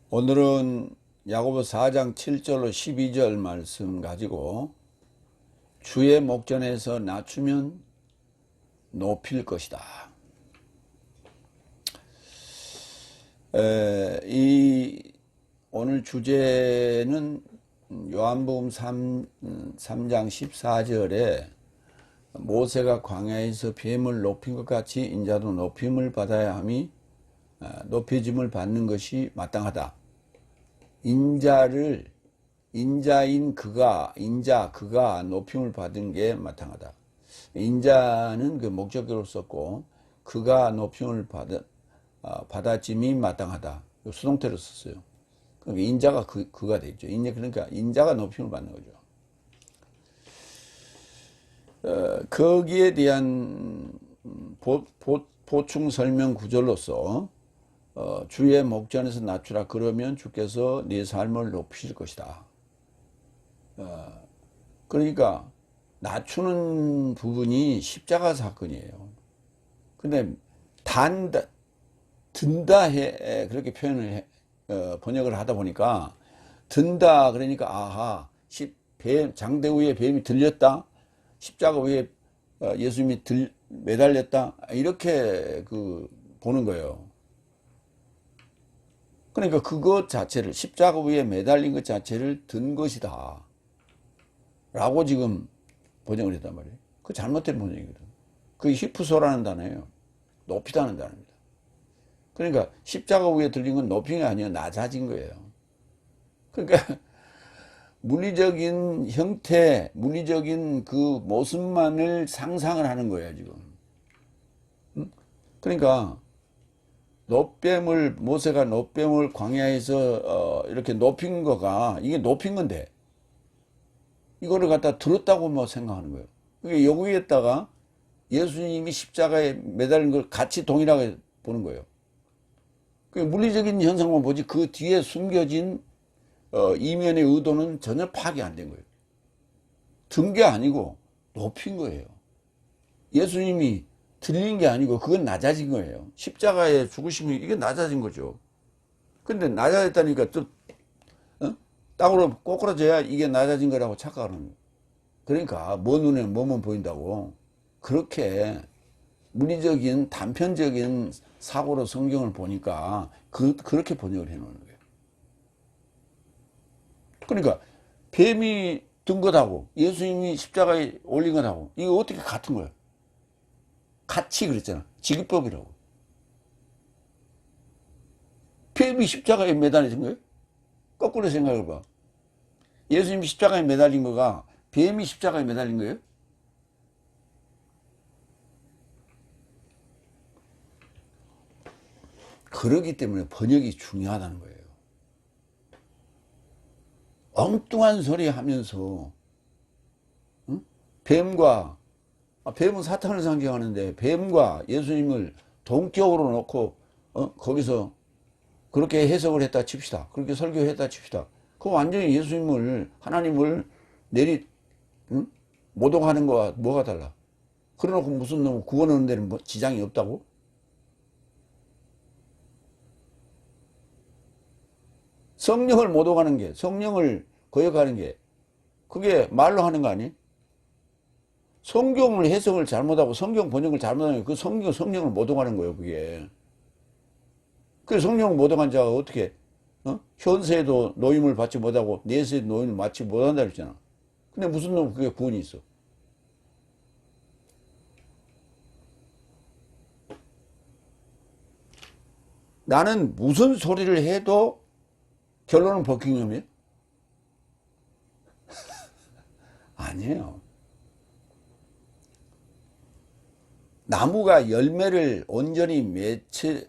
오늘은 야고보 4장 7절로 12절 말씀 가지고 주의 목전에서 낮추면 높일 것이다. 오늘 주제는 요한복음 3장 14절에 모세가 광야에서 뱀을 높인 것 같이 인자도 높임을 받아야 함이 높여짐을 받는 것이 마땅하다. 인자인 그가 높임을 받은 게 마땅하다. 인자는 그 목적어로 썼고 그가 높임을 받았짐이 마땅하다. 수동태로 썼어요. 그러니까 인자가 그가 되죠. 그러니까 인자가 높임을 받는 거죠. 거기에 대한 보충 설명 구절로서 주의 목전에서 낮추라. 그러면 주께서 네 삶을 높이실 것이다. 그러니까 낮추는 부분이 십자가 사건이에요. 근데 든다 그렇게 번역을 하다 보니까 든다 그러니까 아하 장대 위에 뱀이 들렸다. 십자가 위에 예수님이 매달렸다. 이렇게 보는 거예요. 그러니까 그것 자체를 십자가 위에 매달린 것 자체를 든 것이다 라고 지금 번역을 했단 말이에요. 그 잘못된 번역이거든. 그게 히프소라는 단어예요. 높이다는 단어입니다. 그러니까 십자가 위에 들린 건 높인 게 아니에요. 낮아진 거예요. 그러니까 물리적인 형태, 물리적인 그 모습만을 상상을 하는 거예요, 지금. 그러니까 모세가 놋뱀을 광야에서 이렇게 높인 거가, 이게 높인 건데 이거를 갖다 들었다고 생각하는 거예요. 그러니까 여기에다가 예수님이 십자가에 매달린 걸 같이 동일하게 보는 거예요. 물리적인 현상만 보지 그 뒤에 숨겨진 이면의 의도는 전혀 파악이 안 된 거예요. 든 게 아니고 높인 거예요. 예수님이 들린 게 아니고 그건 낮아진 거예요. 십자가의 죽으심이 이게 낮아진 거죠. 근데 낮아졌다니까 또 땅으로 꼬꾸라져야 이게 낮아진 거라고 착각하는 거예요. 그러니까 눈에 뭐만 보인다고 그렇게 물리적인 단편적인 사고로 성경을 보니까 그렇게 번역을 해놓는 거예요. 그러니까 뱀이 든 것하고 예수님이 십자가에 올린 것하고 이거 어떻게 같은 거예요? 같이 그랬잖아. 지기법이라고. 뱀이 십자가에 매달린 거예요? 거꾸로 생각해봐. 예수님이 십자가에 매달린 거가 뱀이 십자가에 매달린 거예요? 그러기 때문에 번역이 중요하다는 거예요. 엉뚱한 소리 하면서 뱀은 사탄을 상징하는데 뱀과 예수님을 동격으로 놓고 거기서 그렇게 해석을 했다 칩시다. 그렇게 설교했다 칩시다. 그 완전히 하나님을 모독하는 거와 뭐가 달라? 그래놓고 무슨 놈 구원하는 데는 지장이 없다고? 성령을 모독하는 게, 성령을 거역하는 게, 그게 말로 하는 거 아니에요? 성경을 해석을 잘못하고 성경 번역을 잘못하는 게 그 성령을 모독하는 거예요, 그게. 그 성령을 모독한 자가 어떻게, 현세에도 노임을 받지 못하고 내세에도 노임을 받지 못한다 그랬잖아. 근데 무슨 놈 그게 구원이 있어? 나는 무슨 소리를 해도 결론은 버킹엄이에요? 아니에요. 나무가 열매를 온전히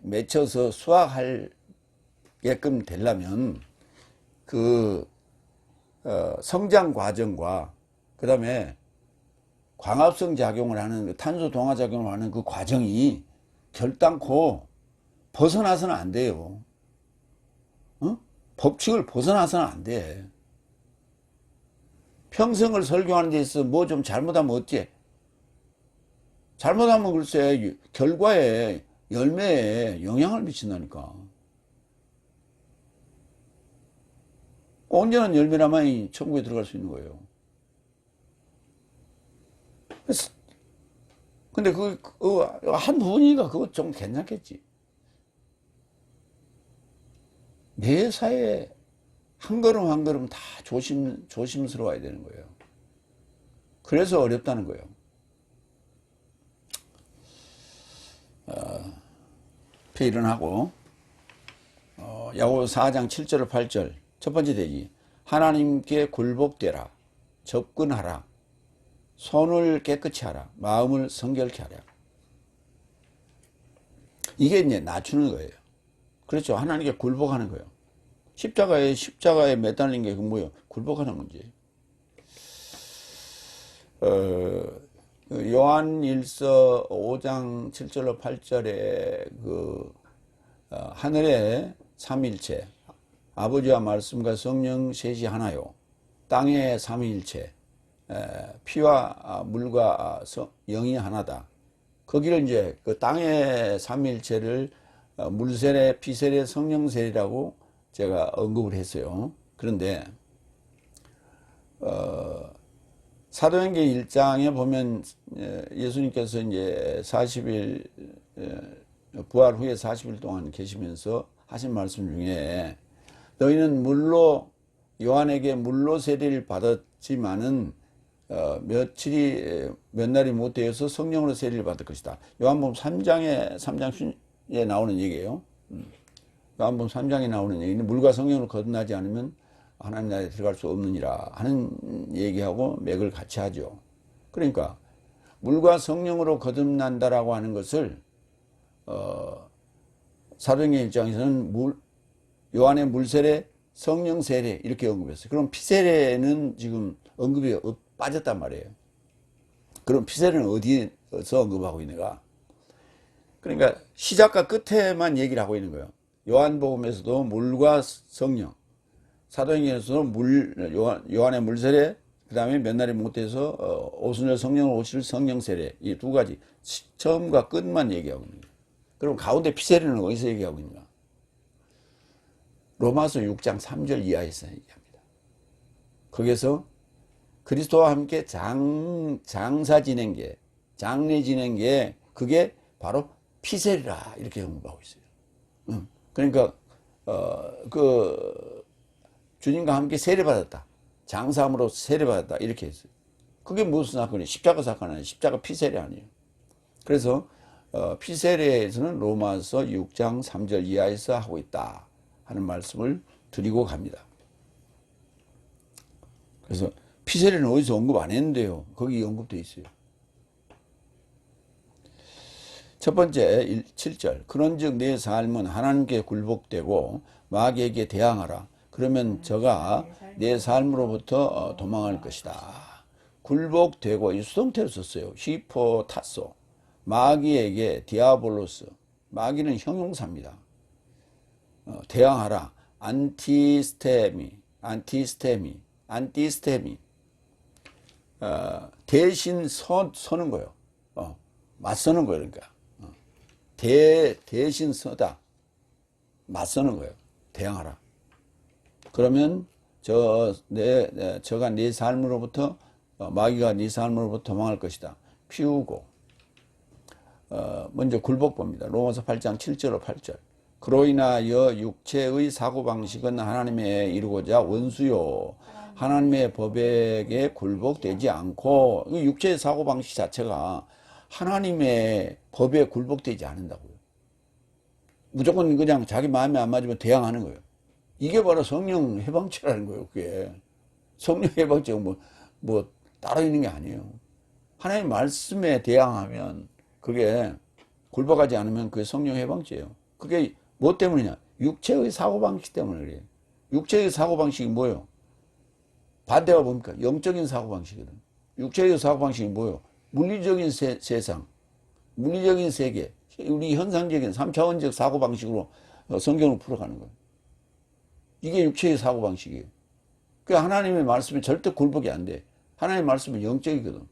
맺혀서 수확하게끔 되려면 성장 과정과 그 다음에 광합성 작용을 하는 탄소 동화 작용을 하는 그 과정이 결단코 벗어나서는 안 돼요. 법칙을 벗어나서는 안 돼. 평생을 설교하는 데 있어서 뭐 좀 잘못하면 어째? 잘못하면 글쎄 결과에 열매에 영향을 미친다니까. 온전한 열매라만이 천국에 들어갈 수 있는 거예요. 근데 한 부분이니까 그거 좀 괜찮겠지. 내 사에 한 걸음 한 걸음 다 조심스러워야 되는 거예요. 그래서 어렵다는 거예요. 일어나고 야고보서 4장 7절 8절 첫 번째 대기 하나님께 굴복되라 접근하라 손을 깨끗이 하라 마음을 성결케 하라. 이게 이제 낮추는 거예요. 그렇죠. 하나님께 굴복하는 거예요. 십자가에 매달린 게 뭐예요? 굴복하는 문제예요. 요한일서 5장 7절로 8절에 하늘의 삼일체 아버지와 말씀과 성령 셋이 하나요. 땅의 삼일체 피와 물과 영이 하나다. 거기를 이제 그 땅의 삼일체를 물세례, 피세례, 성령세례라고 제가 언급을 했어요. 그런데 사도행전 1장에 보면 예수님께서 이제 40일 부활 후에 40일 동안 계시면서 하신 말씀 중에 너희는 물로 요한에게 물로 세례를 받았지만은 몇 날이 못 되어서 성령으로 세례를 받을 것이다. 요한복음 3장에 나오는 얘기예요. 요한복음 3장에 나오는 얘기는 물과 성령으로 거듭나지 않으면 하나님 나라에 들어갈 수 없느니라 하는 얘기하고 맥을 같이 하죠. 그러니까 물과 성령으로 거듭난다라고 하는 것을 사도행전 입장에서는 요한의 물세례, 성령세례 이렇게 언급했어요. 그럼 피세례는 지금 언급이 빠졌단 말이에요. 그럼 피세례는 어디서 언급하고 있는가? 그러니까 시작과 끝에만 얘기를 하고 있는 거예요. 요한복음에서도 물과 성령, 사도행전에서도 요한의 물세례, 그 다음에 몇 날이 못돼서 오순절 성령을 오실 성령세례, 이 두 가지 처음과 끝만 얘기하고 있는 거예요. 그럼 가운데 피세례는 어디서 얘기하고 있는가? 로마서 6장 3절 이하에서 얘기합니다. 거기서 그리스도와 함께 장사 지낸 게, 장례 지낸 게 그게 바로 피세례라 이렇게 언급하고 있어요. 그러니까 주님과 함께 세례받았다. 장사함으로 세례받았다. 이렇게 했어요. 그게 무슨 사건이에요? 십자가 사건 아니에요. 십자가 피세례 아니에요. 그래서 피세례에서는 로마서 6장 3절 이하에서 하고 있다 하는 말씀을 드리고 갑니다. 그래서 피세례는 어디서 언급 안 했는데요. 거기 언급되어 있어요. 첫 번째 7절 그런즉 내 삶은 하나님께 굴복되고 마귀에게 대항하라. 그러면 저가 내 삶으로부터 도망할 것이다. 굴복되고 이 수동태로 썼어요. 히포타소 마귀에게 디아볼로스 마귀는 형용사입니다. 대항하라. 안티스테미 대신 서는 거예요. 맞서는 거예요. 그러니까 대신 서다 맞서는 거예요. 대항하라. 그러면 저가 네 삶으로부터 마귀가 네 삶으로부터 도망할 것이다. 피우고 먼저 굴복봅니다. 로마서 8장 7절로 8절 그로 인하여 육체의 사고방식은 하나님의 이루고자 원수요 하나님의 법에게 굴복되지 않고 육체의 사고방식 자체가 하나님의 법에 굴복되지 않는다고요. 무조건 그냥 자기 마음에 안 맞으면 대항하는 거예요. 이게 바로 성령 해방체라는 거예요. 그게 성령 해방체가 뭐 따로 있는 게 아니에요. 하나님 말씀에 대항하면 그게 굴복하지 않으면 그게 성령 해방체예요. 그게 뭐 때문이냐? 육체의 사고방식 때문에 그래요. 육체의 사고방식이 뭐예요? 반대가 뭡니까? 영적인 사고방식이거든. 육체의 사고방식이 뭐예요? 물리적인 세상, 물리적인 세계, 우리 현상적인 3차원적 사고방식으로 성경을 풀어가는 거예요. 이게 육체의 사고방식이에요. 그 하나님의 말씀에 절대 굴복이 안 돼. 하나님의 말씀은 영적이거든.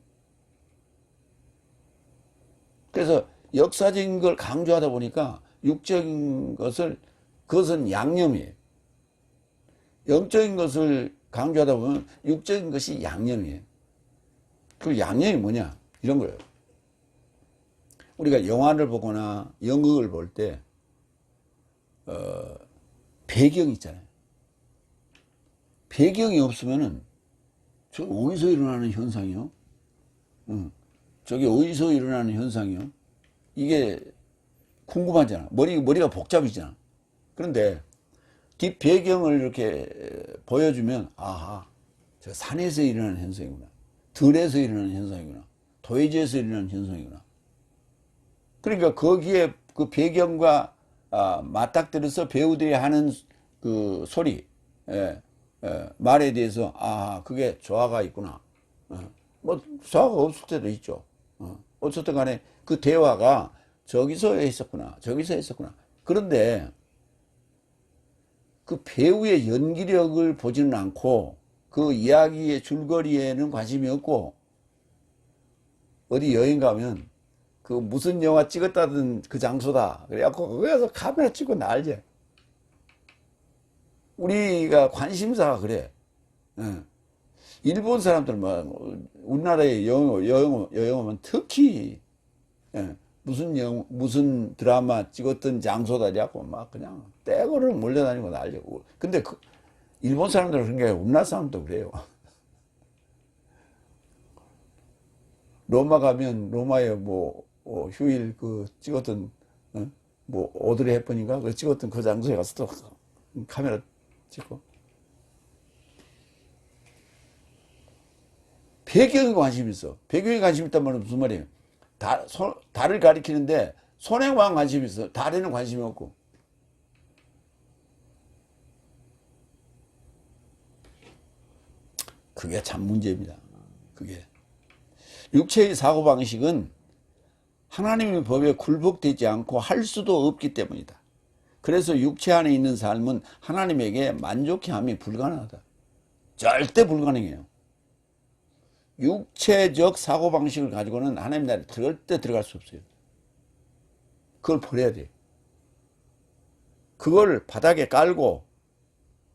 그래서 역사적인 걸 강조하다 보니까 육적인 그것은 양념이에요. 영적인 것을 강조하다 보면 육적인 것이 양념이에요. 그 양념이 뭐냐? 이런 거예요. 우리가 영화를 보거나 연극을 볼 때, 배경이 있잖아요. 배경이 없으면은, 저 어디서 일어나는 현상이요? 저게 어디서 일어나는 현상이요? 이게 궁금하잖아. 머리가 복잡이잖아. 그런데 뒷 배경을 이렇게 보여주면, 아하, 저 산에서 일어나는 현상이구나. 들에서 일어나는 현상이구나. 도해지에서 일어나는 현상이구나. 그러니까 거기에 그 배경과 맞닥뜨려서 배우들이 하는 그 소리, 말에 대해서, 아, 그게 조화가 있구나. 뭐, 조화가 없을 때도 있죠. 어쨌든 간에 그 대화가 저기서 했었구나. 저기서 했었구나. 그런데 그 배우의 연기력을 보지는 않고 그 이야기의 줄거리에는 관심이 없고 어디 여행 가면 그 무슨 영화 찍었다던 그 장소다. 그래갖고 거기서 카메라 찍고 날지. 우리가 관심사가 그래. 일본 사람들 뭐 우리나라에 여행 오면 특히 무슨 드라마 찍었던 장소다 래갖고 막 그냥 떼거를 몰려다니고 날려고. 근데 일본 사람들은 그런 게 아니라 우리나라 사람도 그래요. 로마 가면 로마에 뭐 휴일 그 찍었던 뭐 오드리 헵번인가 그 찍었던 그 장소에 가서 또 카메라 찍고. 배경에 관심 있어. 배경에 관심 있단 말은 무슨 말이에요? 달을 가리키는데 손에만 관심이 있어. 달에는 관심이 없고. 그게 참 문제입니다. 그게. 육체의 사고방식은 하나님의 법에 굴복되지 않고 할 수도 없기 때문이다. 그래서 육체 안에 있는 삶은 하나님에게 만족해함이 불가능하다. 절대 불가능해요. 육체적 사고방식을 가지고는 하나님 나라에 절대 들어갈 수 없어요. 그걸 버려야 돼. 그걸 바닥에 깔고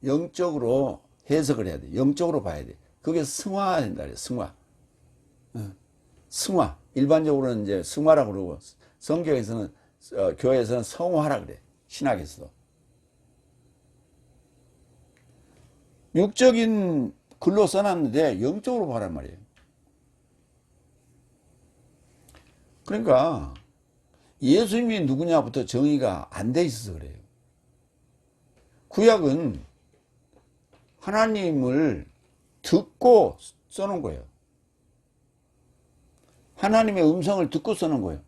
영적으로 해석을 해야 돼. 영적으로 봐야 돼. 그게 승화된다 그래요. 승화. 승화. 일반적으로는 이제 승화라고 그러고 성경에서는 교회에서는 성화라 그래. 신학에서도. 육적인 글로 써놨는데 영적으로 보란 말이에요. 그러니까 예수님이 누구냐부터 정의가 안 돼 있어서 그래요. 구약은 하나님을 듣고 써놓은 거예요. 하나님의 음성을 듣고 써놓은 거예요.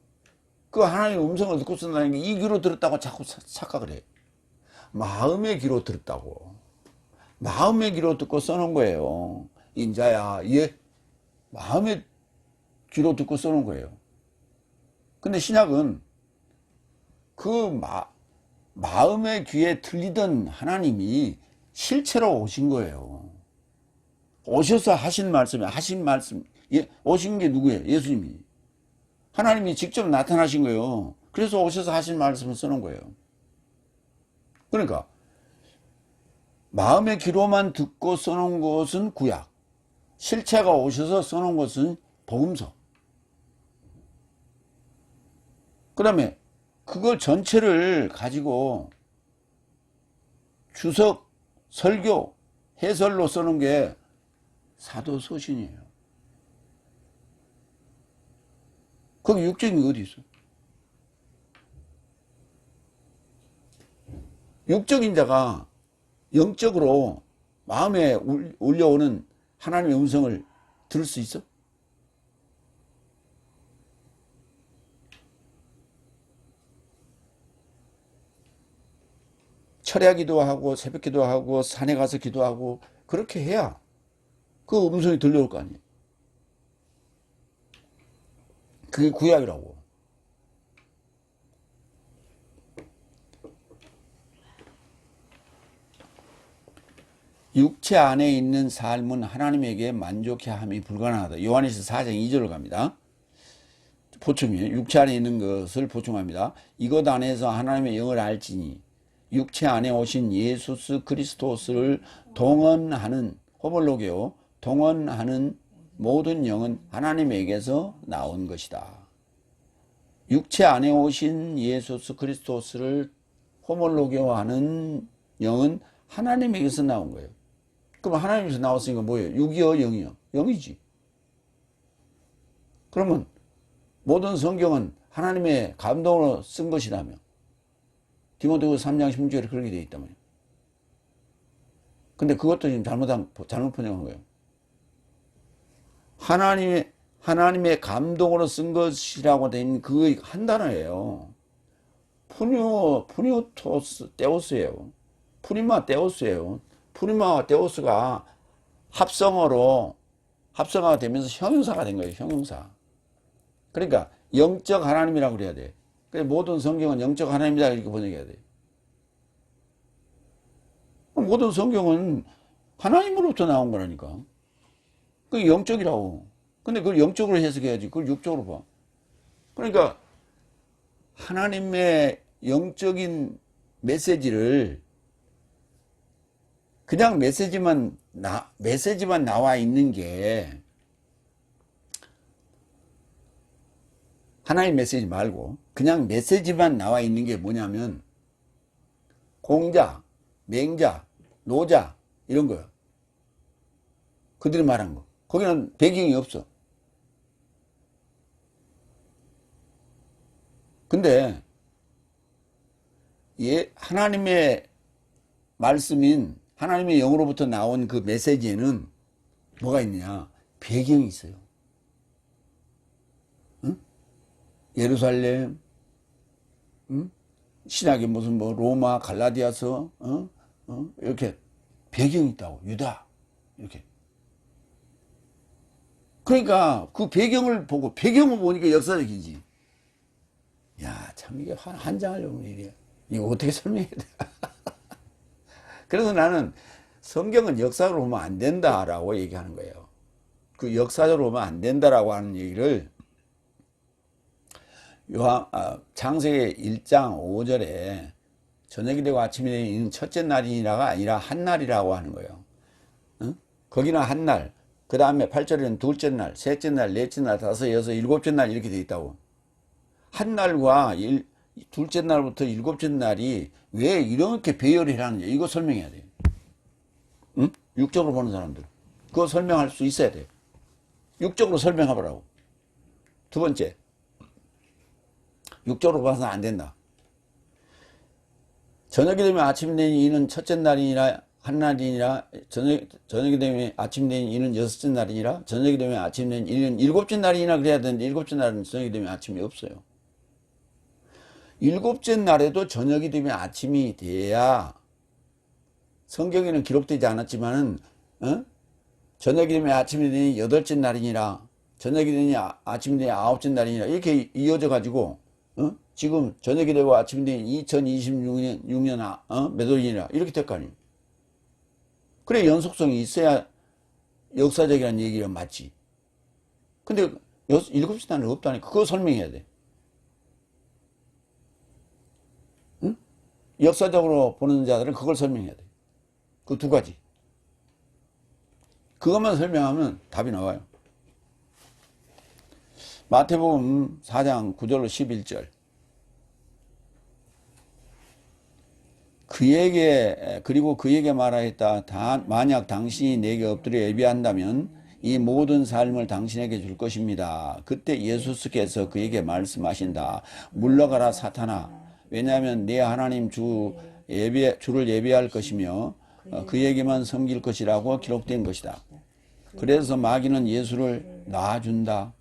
그 하나님의 음성을 듣고 쓴다는 게 이 귀로 들었다고 자꾸 착각을 해요. 마음의 귀로 들었다고. 마음의 귀로 듣고 써놓은 거예요. 인자야, 예. 마음의 귀로 듣고 써놓은 거예요. 근데 신약은 그 마음의 귀에 들리던 하나님이 실체로 오신 거예요. 오셔서 하신 말씀이, 오신 게 누구예요? 예수님이. 하나님이 직접 나타나신 거예요. 그래서 오셔서 하신 말씀을 써놓은 거예요. 그러니까 마음의 귀로만 듣고 써놓은 것은 구약, 실체가 오셔서 써놓은 것은 복음서. 그 다음에 그걸 전체를 가지고 주석, 설교, 해설로 써놓은 게 사도서신이에요. 거기 육적인 게 어디 있어? 육적인 자가 영적으로 마음에 울려오는 하나님의 음성을 들을 수 있어? 철야 기도하고 새벽 기도하고 산에 가서 기도하고 그렇게 해야 그 음성이 들려올 거 아니에요. 그게 구약이라고. 육체 안에 있는 삶은 하나님에게 만족해함이 불가능하다. 요한일서 4장 2절로 갑니다. 보충이에요. 육체 안에 있는 것을 보충합니다. 이것 안에서 하나님의 영을 알지니 육체 안에 오신 예수스 그리스도스를 동언하는 호몰로게오 동언하는 모든 영은 하나님에게서 나온 것이다. 육체 안에 오신 예수스 그리스도스를 호몰로게오하는 영은 하나님에게서 나온 거예요. 그럼 하나님에서 나왔으니까 뭐예요? 6이요? 0이요? 0이지. 그러면 모든 성경은 하나님의 감동으로 쓴 것이라며. 디모데후서 3장 16절에 그렇게 되어 있단 말이에요. 근데 그것도 지금 잘못 번역한 거예요. 하나님의 감동으로 쓴 것이라고 된 그 한 단어예요. 푸니오토스 데오스예요. 푸리마 데오스예요. 푸리마와 데오스가 합성어가 되면서 형용사가 된 거예요. 형용사. 그러니까 영적 하나님이라고 그래야 돼. 그래서 모든 성경은 영적 하나님이다 이렇게 번역해야 돼. 모든 성경은 하나님으로부터 나온 거라니까. 그게 영적이라고. 근데 그걸 영적으로 해석해야지. 그걸 육적으로 봐. 그러니까 하나님의 영적인 메시지를 그냥 메시지만 나와 있는 게 하나님 메시지 말고 그냥 메시지만 나와 있는 게 뭐냐면 공자, 맹자, 노자 이런 거요. 그들이 말한 거. 거기는 배경이 없어. 근데 하나님의 말씀인 하나님의 영으로부터 나온 그 메시지에는 뭐가 있느냐? 배경이 있어요. 응? 예루살렘, 응? 신약에 무슨 뭐 로마, 갈라디아서, 이렇게 배경이 있다고. 유다, 이렇게. 그러니까 그 배경을 보니까 역사적이지. 야, 참 이게 한장하려면 이래. 이거 어떻게 설명해야 돼? 그래서 나는 성경은 역사로 보면 안 된다라고 얘기하는 거예요. 그 역사적으로 보면 안 된다라고 하는 얘기를 창세기 1장 5절에 저녁이 되고 아침이 되는 첫째 날이라가 아니라 한 날이라고 하는 거예요. 응? 거기는 한 날, 그 다음에 8절에는 둘째 날, 셋째 날, 넷째 날, 다섯, 여섯, 일곱째 날 이렇게 돼 있다고. 한 날과 둘째 날부터 일곱째 날이 왜 이렇게 배열을 하는지 이거 설명해야 돼요. 응? 육적으로 보는 사람들. 그거 설명할 수 있어야 돼요. 육적으로 설명해보라고. 두 번째. 육적으로 봐서는 안 된다. 저녁이 되면 아침이 되는 이는 첫째 날이니라 한 날이니라 저녁이 되면 아침이 되는 이는 여섯째 날이니라 저녁이 되면 아침이 되는 이는 일곱째 날이나 그래야 되는데 일곱째 날은 저녁이 되면 아침이 없어요. 일곱째 날에도 저녁이 되면 아침이 돼야 성경에는 기록되지 않았지만은 저녁이 되면 아침이 되니 여덟째 날이니라 저녁이 되니 아침이 되니 아홉째 날이니라 이렇게 이어져 가지고 지금 저녁이 되고 아침이 되니 2026년 몇 월이니라 이렇게 될 거 아니에요. 그래 연속성이 있어야 역사적이라는 얘기가 맞지. 근데 일곱째 날은 없다니까 그거 설명해야 돼. 역사적으로 보는 자들은 그걸 설명해야 돼. 그 두 가지. 그것만 설명하면 답이 나와요. 마태복음 4장 9절로 11절. 그리고 그에게 말하였다. 만약 당신이 내게 엎드려 예배한다면 이 모든 삶을 당신에게 줄 것입니다. 그때 예수께서 그에게 말씀하신다. 물러가라 사탄아. 왜냐하면 내 하나님 주를 예배할 것이며 그에게만 섬길 것이라고 기록된 것이다. 그래서 마귀는 예수를 놔준다.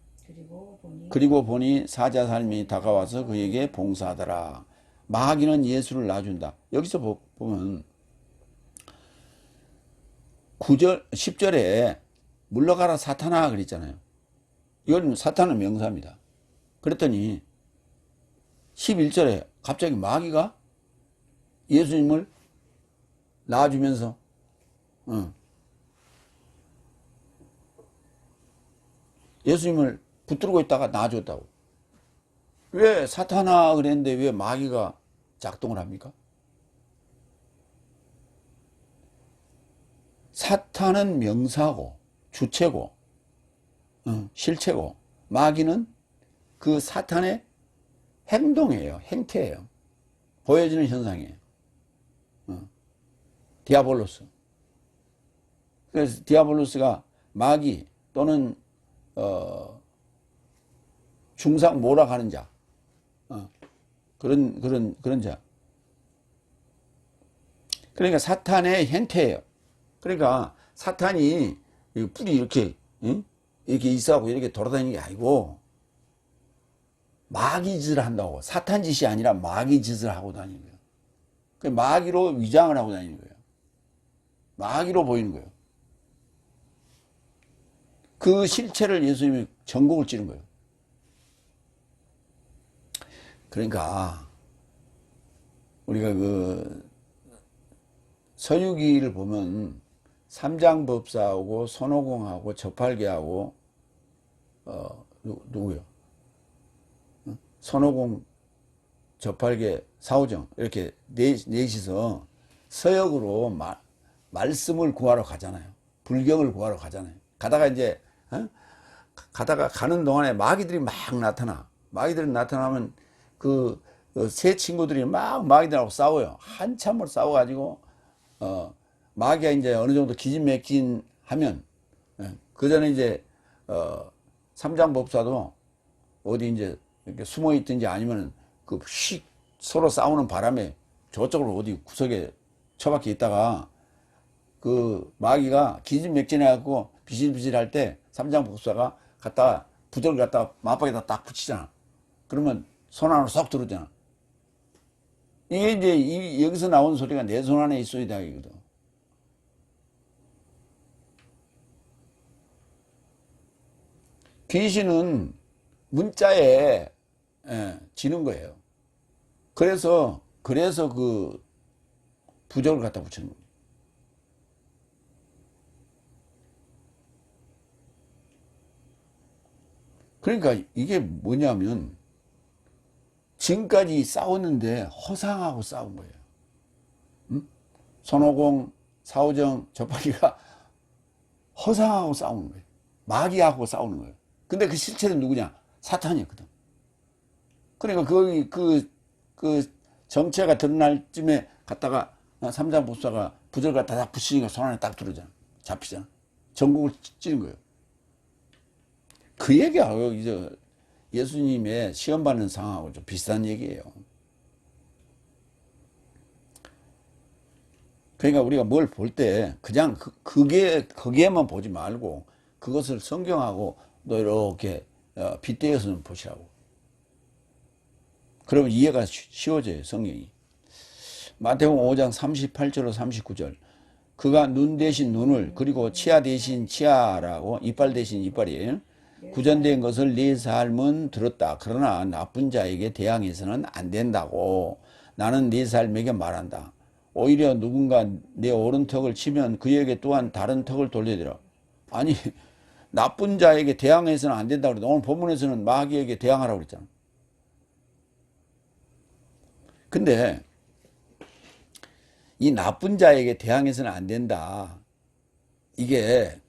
그리고 보니 사자 삶이 다가와서 그에게 봉사하더라. 마귀는 예수를 놔준다. 여기서 보면 9절, 10절에 물러가라 사탄아 그랬잖아요. 이건 사탄은 명사입니다. 그랬더니 11절에 갑자기 마귀가 예수님을 놔주면서 예수님을 붙들고 있다가 놔줬다고. 왜 사탄아 그랬는데 왜 마귀가 작동을 합니까? 사탄은 명사고 주체고 실체고, 마귀는 그 사탄의 행동이에요. 행태예요. 보여지는 현상이에요. 디아볼로스. 그래서 디아볼로스가 마귀 또는 중상 몰아가는 자, 그런 자. 그러니까 사탄의 행태예요. 그러니까 사탄이 뿔이 이렇게 이렇게 있어하고 이렇게 돌아다니는 게 아니고 마귀 짓을 한다고. 사탄 짓이 아니라 마귀 짓을 하고 다니는 거예요. 그 마귀로 위장을 하고 다니는 거예요. 마귀로 보이는 거예요. 그 실체를 예수님이 전곡을 찌른 거예요. 그러니까 우리가 그 서유기를 보면 삼장법사하고 손오공하고 저팔계하고 누구요? 손오공, 저팔계, 사오정 이렇게 넷이서 서역으로 말씀을 구하러 가잖아요. 불경을 구하러 가잖아요. 가다가 이제 가다가 가는 동안에 마귀들이 막 나타나. 마귀들이 나타나면 그 세 친구들이 막 마귀들하고 싸워요. 한참을 싸워가지고 마귀가 이제 어느 정도 기진맥진 하면 그 전에 이제 삼장법사도 어디 이제 이렇게 숨어 있든지 아니면 그 서로 싸우는 바람에 저쪽으로 어디 구석에 처박혀 있다가 그 마귀가 기진맥진해 갖고 비실비실 할 때 삼장법사가 갖다가 부적을 갖다가 맞박에다 딱 붙이잖아. 그러면 손 안으로 쏙 들어오잖아. 이게 이제 여기서 나온 소리가 내 손 안에 있어야 되거든. 귀신은 문자에 지는 거예요. 그래서 그 부적을 갖다 붙이는 거예요. 그러니까 이게 뭐냐면 지금까지 싸웠는데 허상하고 싸운 거예요. 손오공, 사오정, 저팔이가 허상하고 싸우는 거예요. 마귀하고 싸우는 거예요. 근데 그 실체는 누구냐? 사탄이었거든. 그러니까 그 정체가 드러날 쯤에 갔다가 삼장법사가 부적을 갖다 딱 붙이니까 손 안에 딱 들어오잖아. 잡히잖아. 전국을 찌는 거예요. 그 얘기하고 이제 예수님의 시험 받는 상황하고 좀 비슷한 얘기예요. 그러니까 우리가 뭘 볼 때 그냥 거기에만 보지 말고 그것을 성경하고 또 이렇게 빗대어서 좀 보시라고. 그러면 이해가 쉬워져요, 성경이. 마태복음 5장 38절로 39절. 그가 눈 대신 눈을, 그리고 치아 대신 치아라고, 이빨 대신 이빨이에요. 구전된 것을 네 삶은 들었다. 그러나 나쁜 자에게 대항해서는 안 된다고 나는 네 삶에게 말한다. 오히려 누군가 내 오른턱을 치면 그에게 또한 다른 턱을 돌려드려. 아니, 나쁜 자에게 대항해서는 안 된다고 그랬다. 오늘 본문에서는 마귀에게 대항하라고 그랬잖아. 근데 이 나쁜 자에게 대항해서는 안 된다. 이게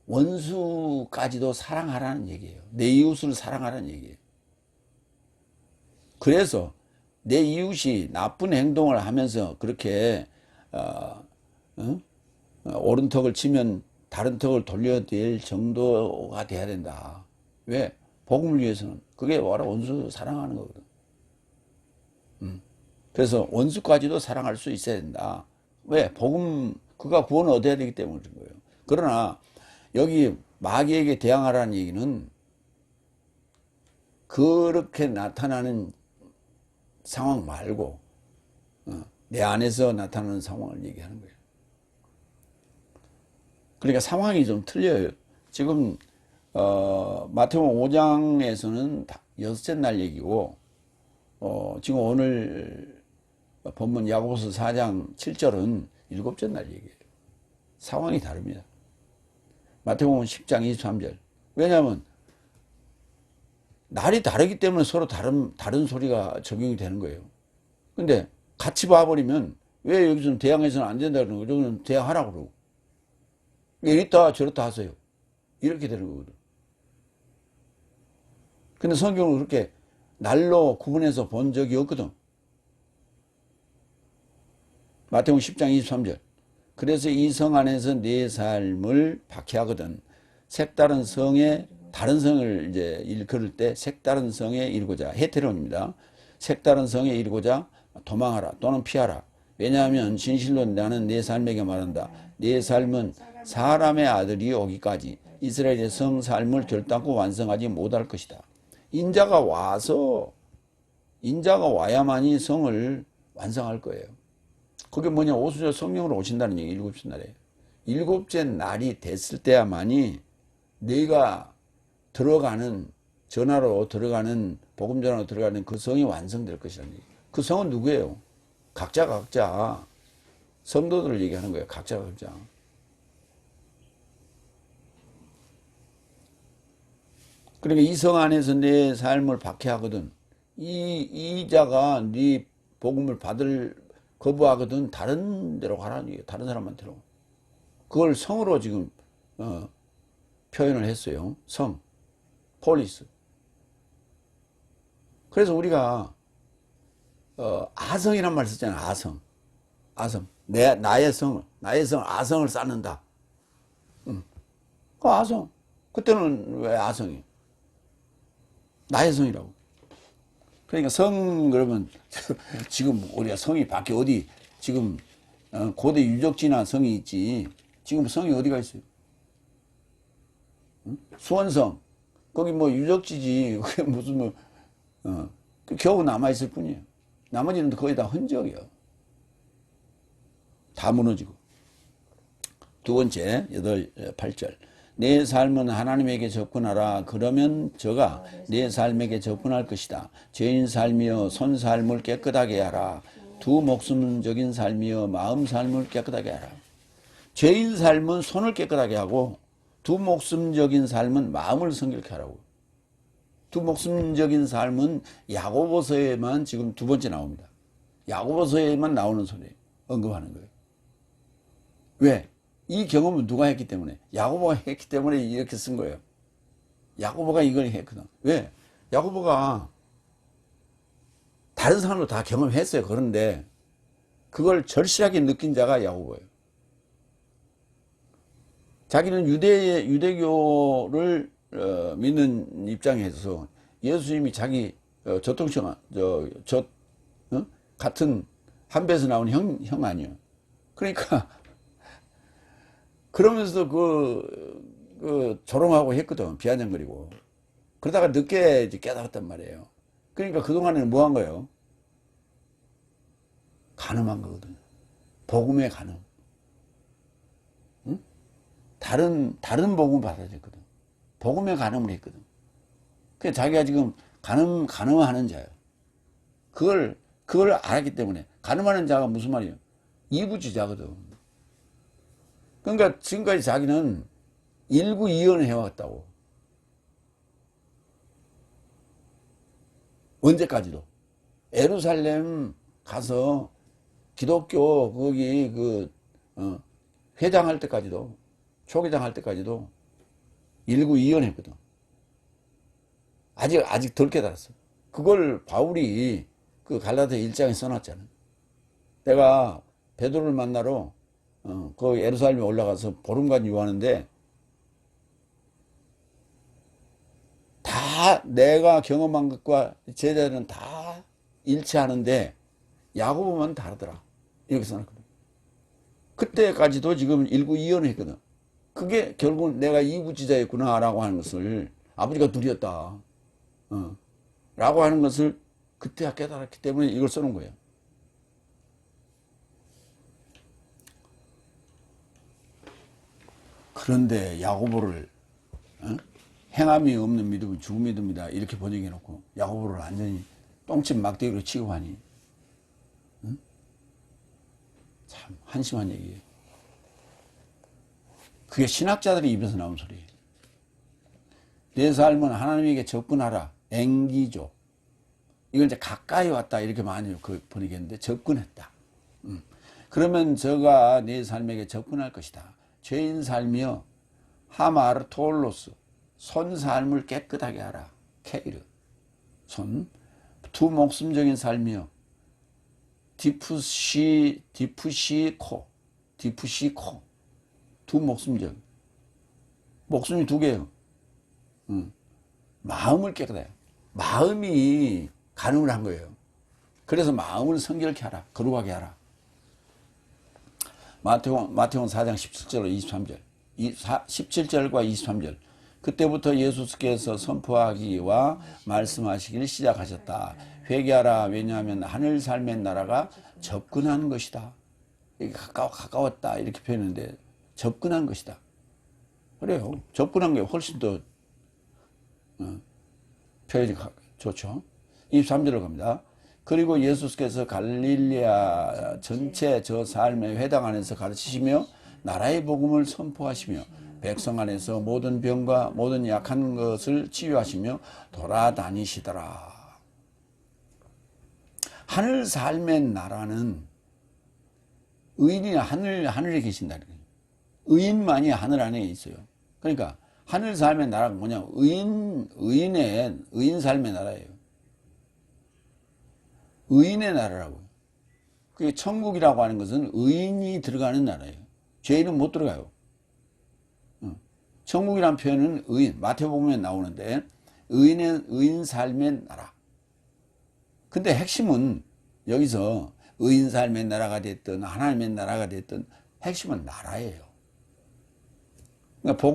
원수까지도 사랑하라는 얘기예요. 내 이웃을 사랑하라는 얘기예요. 그래서 내 이웃이 나쁜 행동을 하면서 그렇게 오른턱을 치면 다른 턱을 돌려댈 정도가 돼야 된다. 왜? 복음을 위해서는. 그게 바로 원수 사랑하는 거거든. 그래서 원수까지도 사랑할 수 있어야 된다. 왜? 복음, 그가 구원을 얻어야 되기 때문인 거예요. 그러나 여기 마귀에게 대항하라는 얘기는 그렇게 나타나는 상황 말고 내 안에서 나타나는 상황을 얘기하는 거예요. 그러니까 상황이 좀 틀려요. 지금 마태복음 5장에서는 여섯째 날 얘기고 지금 오늘 본문 야고보서 4장 7절은 일곱째 날 얘기예요. 상황이 다릅니다. 마태복음 10장 23절. 왜냐하면 날이 다르기 때문에 서로 다른 소리가 적용이 되는 거예요. 근데 같이 봐버리면 왜 여기서는 대항해서는 안 된다 그러는 거죠? 저는 대항하라고 그러고. 이렇다 저렇다 하세요. 이렇게 되는 거거든. 근데 성경은 그렇게 날로 구분해서 본 적이 없거든. 마태복음 10장 23절. 그래서 이 성 안에서 내 삶을 박해하거든. 색다른 성에 다른 성을 이제 일컬을 때 색다른 성에 이르고자 헤테론입니다. 색다른 성에 이르고자 도망하라 또는 피하라. 왜냐하면 진실로 나는 내 삶에게 말한다. 내 삶은 사람의 아들이 오기까지 이스라엘의 성 삶을 결단코 완성하지 못할 것이다. 인자가 와야만이 성을 완성할 거예요. 그게 뭐냐? 오순절 성령으로 오신다는 얘기, 일곱째 날에. 일곱째 날이 됐을 때야만이 내가 들어가는, 전화로 들어가는, 복음 전화로 들어가는 그 성이 완성될 것이라는 얘기. 그 성은 누구예요? 각자. 성도들을 얘기하는 거예요. 각자. 그러니까 이 성 안에서 내 삶을 박해하거든. 이 자가 네 복음을 거부하거든. 다른 데로 가라는 얘기예요. 다른 사람한테로. 그걸 성으로 지금 표현을 했어요. 성, 폴리스. 그래서 우리가 아성이란 말 썼잖아요. 아성. 나의 성 아성을 쌓는다. 그 아성. 그때는 왜 아성이에요? 나의 성이라고. 그러니까 성 그러면 지금 우리가 성이 밖에 어디 지금 고대 유적지나 성이 있지. 지금 성이 어디가 있어요? 응? 수원성. 거기 뭐 유적지지. 그게 무슨 뭐 겨우 남아 있을 뿐이에요. 나머지는 거의 다 흔적이에요. 다 무너지고. 두 번째 8절. 내 삶은 하나님에게 접근하라. 그러면 저가 내 삶에게 접근할 것이다. 죄인 삶이여 손 삶을 깨끗하게 하라. 두 목숨적인 삶이여 마음 삶을 깨끗하게 하라. 죄인 삶은 손을 깨끗하게 하고 두 목숨적인 삶은 마음을 성결케 하라고. 두 목숨적인 삶은 야고보서에만 지금 두 번째 나옵니다. 야고보서에만 나오는 소리예요. 언급하는 거예요. 왜? 이 경험은 누가 했기 때문에? 야고보가 했기 때문에 이렇게 쓴 거예요. 야고보가 이걸 했거든. 왜? 야고보가 다른 사람도 다 경험했어요. 그런데 그걸 절실하게 느낀 자가 야고보예요. 자기는 유대교를 믿는 입장에서 예수님이 자기 같은 한 배에서 나온 형 아니에요. 그러니까 그러면서도 조롱하고 했거든. 비아냥거리고. 그러다가 늦게 이제 깨달았단 말이에요. 그러니까 그동안에는 뭐 한 거예요? 간음한 거거든. 복음의 간음. 응? 다른 복음 받아들였거든. 복음의 간음을 했거든. 그래서 자기가 지금 간음하는 자예요. 그걸 알았기 때문에. 간음하는 자가 무슨 말이에요? 이부지자거든. 그러니까 지금까지 자기는 일구이연을 해왔다고. 언제까지도. 예루살렘 가서 기독교 거기 회장할 때까지도, 초기장 할 때까지도 일구이연 했거든. 아직 덜 깨달았어. 그걸 바울이 그 갈라디아 1장에 써놨잖아. 내가 베드로를 만나러 그 예루살렘에 올라가서 보름간 유하는데 다 내가 경험한 것과 제자들은 다 일치하는데 야고보만 다르더라. 이렇게 써놨거든. 그때까지도 지금 일구이연을 했거든. 그게 결국 내가 이부지자였구나 라고 하는 것을 아버지가 둘이었다 라고 하는 것을 그때 깨달았기 때문에 이걸 써놓은 거예요. 그런데 야고보를 행함이 없는 믿음은 죽은 믿음이다 이렇게 번역해 놓고 야고보를 완전히 똥집 막대기로 취급하니 참 한심한 얘기예요. 그게 신학자들의 입에서 나온 소리예요. 내 삶은 하나님에게 접근하라. 앵기죠. 이걸 이제 가까이 왔다 이렇게 많이 번역했는데 접근했다. 그러면 저가 네 삶에게 접근할 것이다. 죄인 삶이여 하마르톨로스 손 삶을 깨끗하게 하라. 케이르 손 두 목숨적인 삶이여 디프시코 두 목숨적 목숨이 두 개예요. 마음을 깨끗해요. 마음이 가늠을 한 거예요. 그래서 마음을 성결케 하라. 거룩하게 하라. 마태복음 4장 17절로 23절 17절과 23절 그때부터 예수께서 선포하기와 말씀하시기를 시작하셨다. 회개하라. 왜냐하면 하늘 삶의 나라가 접근한 것이다. 이게 가까웠다 이렇게 표현했는데 접근한 것이다. 그래요. 접근한 게 훨씬 더 표현이 좋죠. 23절로 갑니다. 그리고 예수께서 갈릴리아 전체 저 삶의 회당 안에서 가르치시며 나라의 복음을 선포하시며 백성 안에서 모든 병과 모든 약한 것을 치유하시며 돌아다니시더라. 하늘 삶의 나라는 의인이 하늘에 계신다는 거예요. 의인만이 하늘 안에 있어요. 그러니까 하늘 삶의 나라가 뭐냐? 의인 삶의 나라예요. 의인의 나라라고요. 그게 천국이라고 하는 것은 의인이 들어가는 나라예요. 죄인은 못 들어가요. 천국이라는 표현은 의인, 마태복음에 나오는데 의인 삶의 나라. 근데 핵심은 여기서 의인 삶의 나라가 됐든 하나님의 나라가 됐든 핵심은 나라예요. 그러니까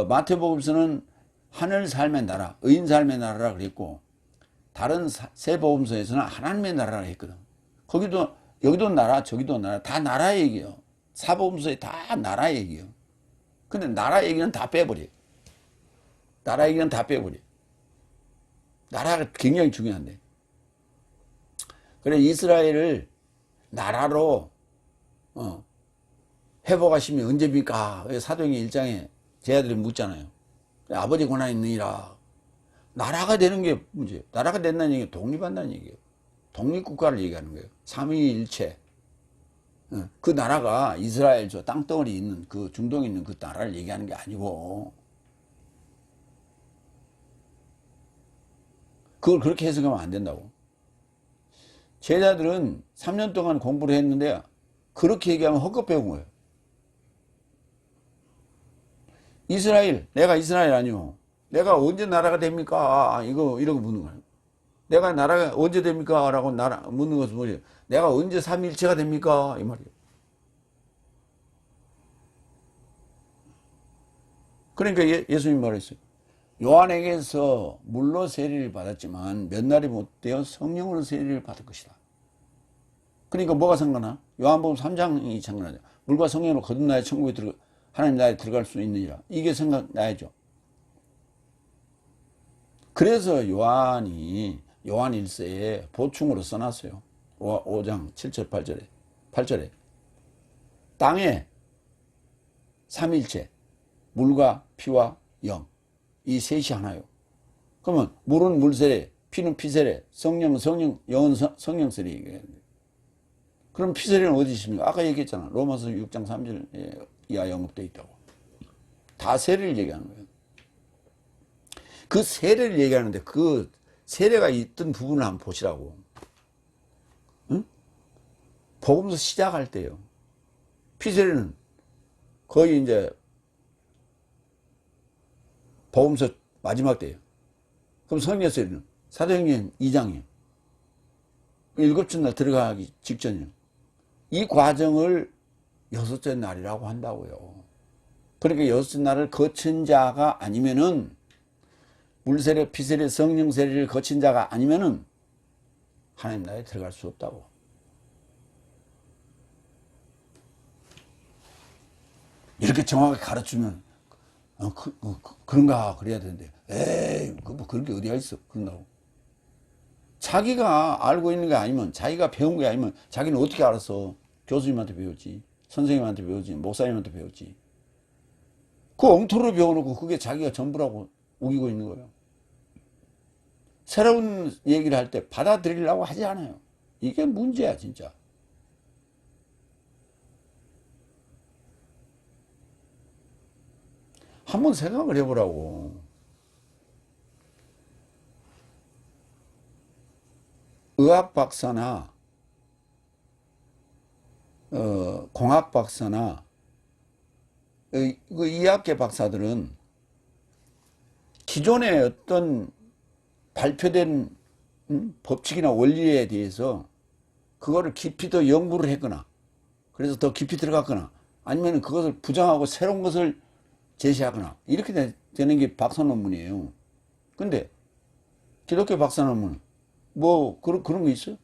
마태복음서는 하늘 삶의 나라, 의인 삶의 나라라 그랬고 다른 세 복음서에서는 하나님의 나라라 했거든. 여기도 나라, 저기도 나라, 다 나라 얘기예요. 사복음서에 다 나라 얘기예요. 근데 나라 얘기는 다 빼버려. 나라 얘기는 다 빼버려. 나라가 굉장히 중요한데. 그래 이스라엘을 나라로 회복하시면 언제입니까? 사도행전 1장에 제 아들이 묻잖아요. 아버지 권한이 있느니라. 나라가 되는 게 문제예요. 나라가 된다는 얘기는 독립한다는 얘기예요. 독립국가를 얘기하는 거예요. 삼위일체. 그 나라가 이스라엘 저 땅덩어리 있는 그 중동에 있는 그 나라를 얘기하는 게 아니고 그걸 그렇게 해석하면 안 된다고. 제자들은 3년 동안 공부를 했는데 그렇게 얘기하면 헛것 배운 거예요. 내가 이스라엘 아니요. 내가 언제 나라가 됩니까? 이러고 묻는 거예요. 내가 나라가 언제 됩니까? 라고 묻는 것은 뭐예요? 내가 언제 삼위일체가 됩니까? 이 말이에요. 그러니까 예수님이 말했어요. 요한에게서 물로 세례를 받았지만 몇 날이 못 되어 성령으로 세례를 받을 것이다. 그러니까 뭐가 상관나? 요한복음 3장이 상관하죠. 물과 성령으로 거듭나야 천국에 하나님 나라에 들어갈 수 있느니라. 이게 생각나야죠. 그래서 요한 1서에 보충으로 써놨어요. 5장 7절 8절에 땅에 삼일체 물과 피와 영 이 셋이 하나요. 그러면 물은 물세례, 피는 피세례, 성령은 성령, 영은 성령세례. 그럼 피세례는 어디 있습니까? 아까 얘기했잖아. 로마서 6장 3절 이하 영업되어 있다고. 다 세례를 얘기하는 거예요. 그 세례를 얘기하는데 그 세례가 있던 부분을 한번 보시라고. 응? 복음서 시작할 때요. 피세례는 거의 이제 복음서 마지막 때예요. 그럼 성령세례는 사도행전 2장이에요. 일곱째 날 들어가기 직전이에요. 이 과정을 여섯째 날이라고 한다고요. 그러니까 여섯째 날을 거친 자가 아니면은 물세례, 피세례, 성령세례를 거친 자가 아니면은 하나님 나라에 들어갈 수 없다고. 이렇게 정확하게 가르치면 그런가 그래야 되는데 에이 뭐 그런 게 어디가 있어 그런다고. 자기가 알고 있는 게 아니면 자기가 배운 게 아니면 자기는 어떻게 알았어. 교수님한테 배웠지, 선생님한테 배웠지, 목사님한테 배웠지. 그 엉터리로 배워놓고 그게 자기가 전부라고 우기고 있는 거예요. 새로운 얘기를 할 때 받아들이려고 하지 않아요. 이게 문제야 진짜. 한번 생각을 해보라고. 의학 박사나 공학 박사나 그 이학계 박사들은 기존의 어떤 발표된 법칙이나 원리에 대해서 그거를 깊이 더 연구를 했거나, 그래서 더 깊이 들어갔거나, 아니면 그것을 부정하고 새로운 것을 제시하거나, 이렇게 되는 게 박사 논문이에요. 근데 기독교 박사 논문은 뭐 그런 거 있어요?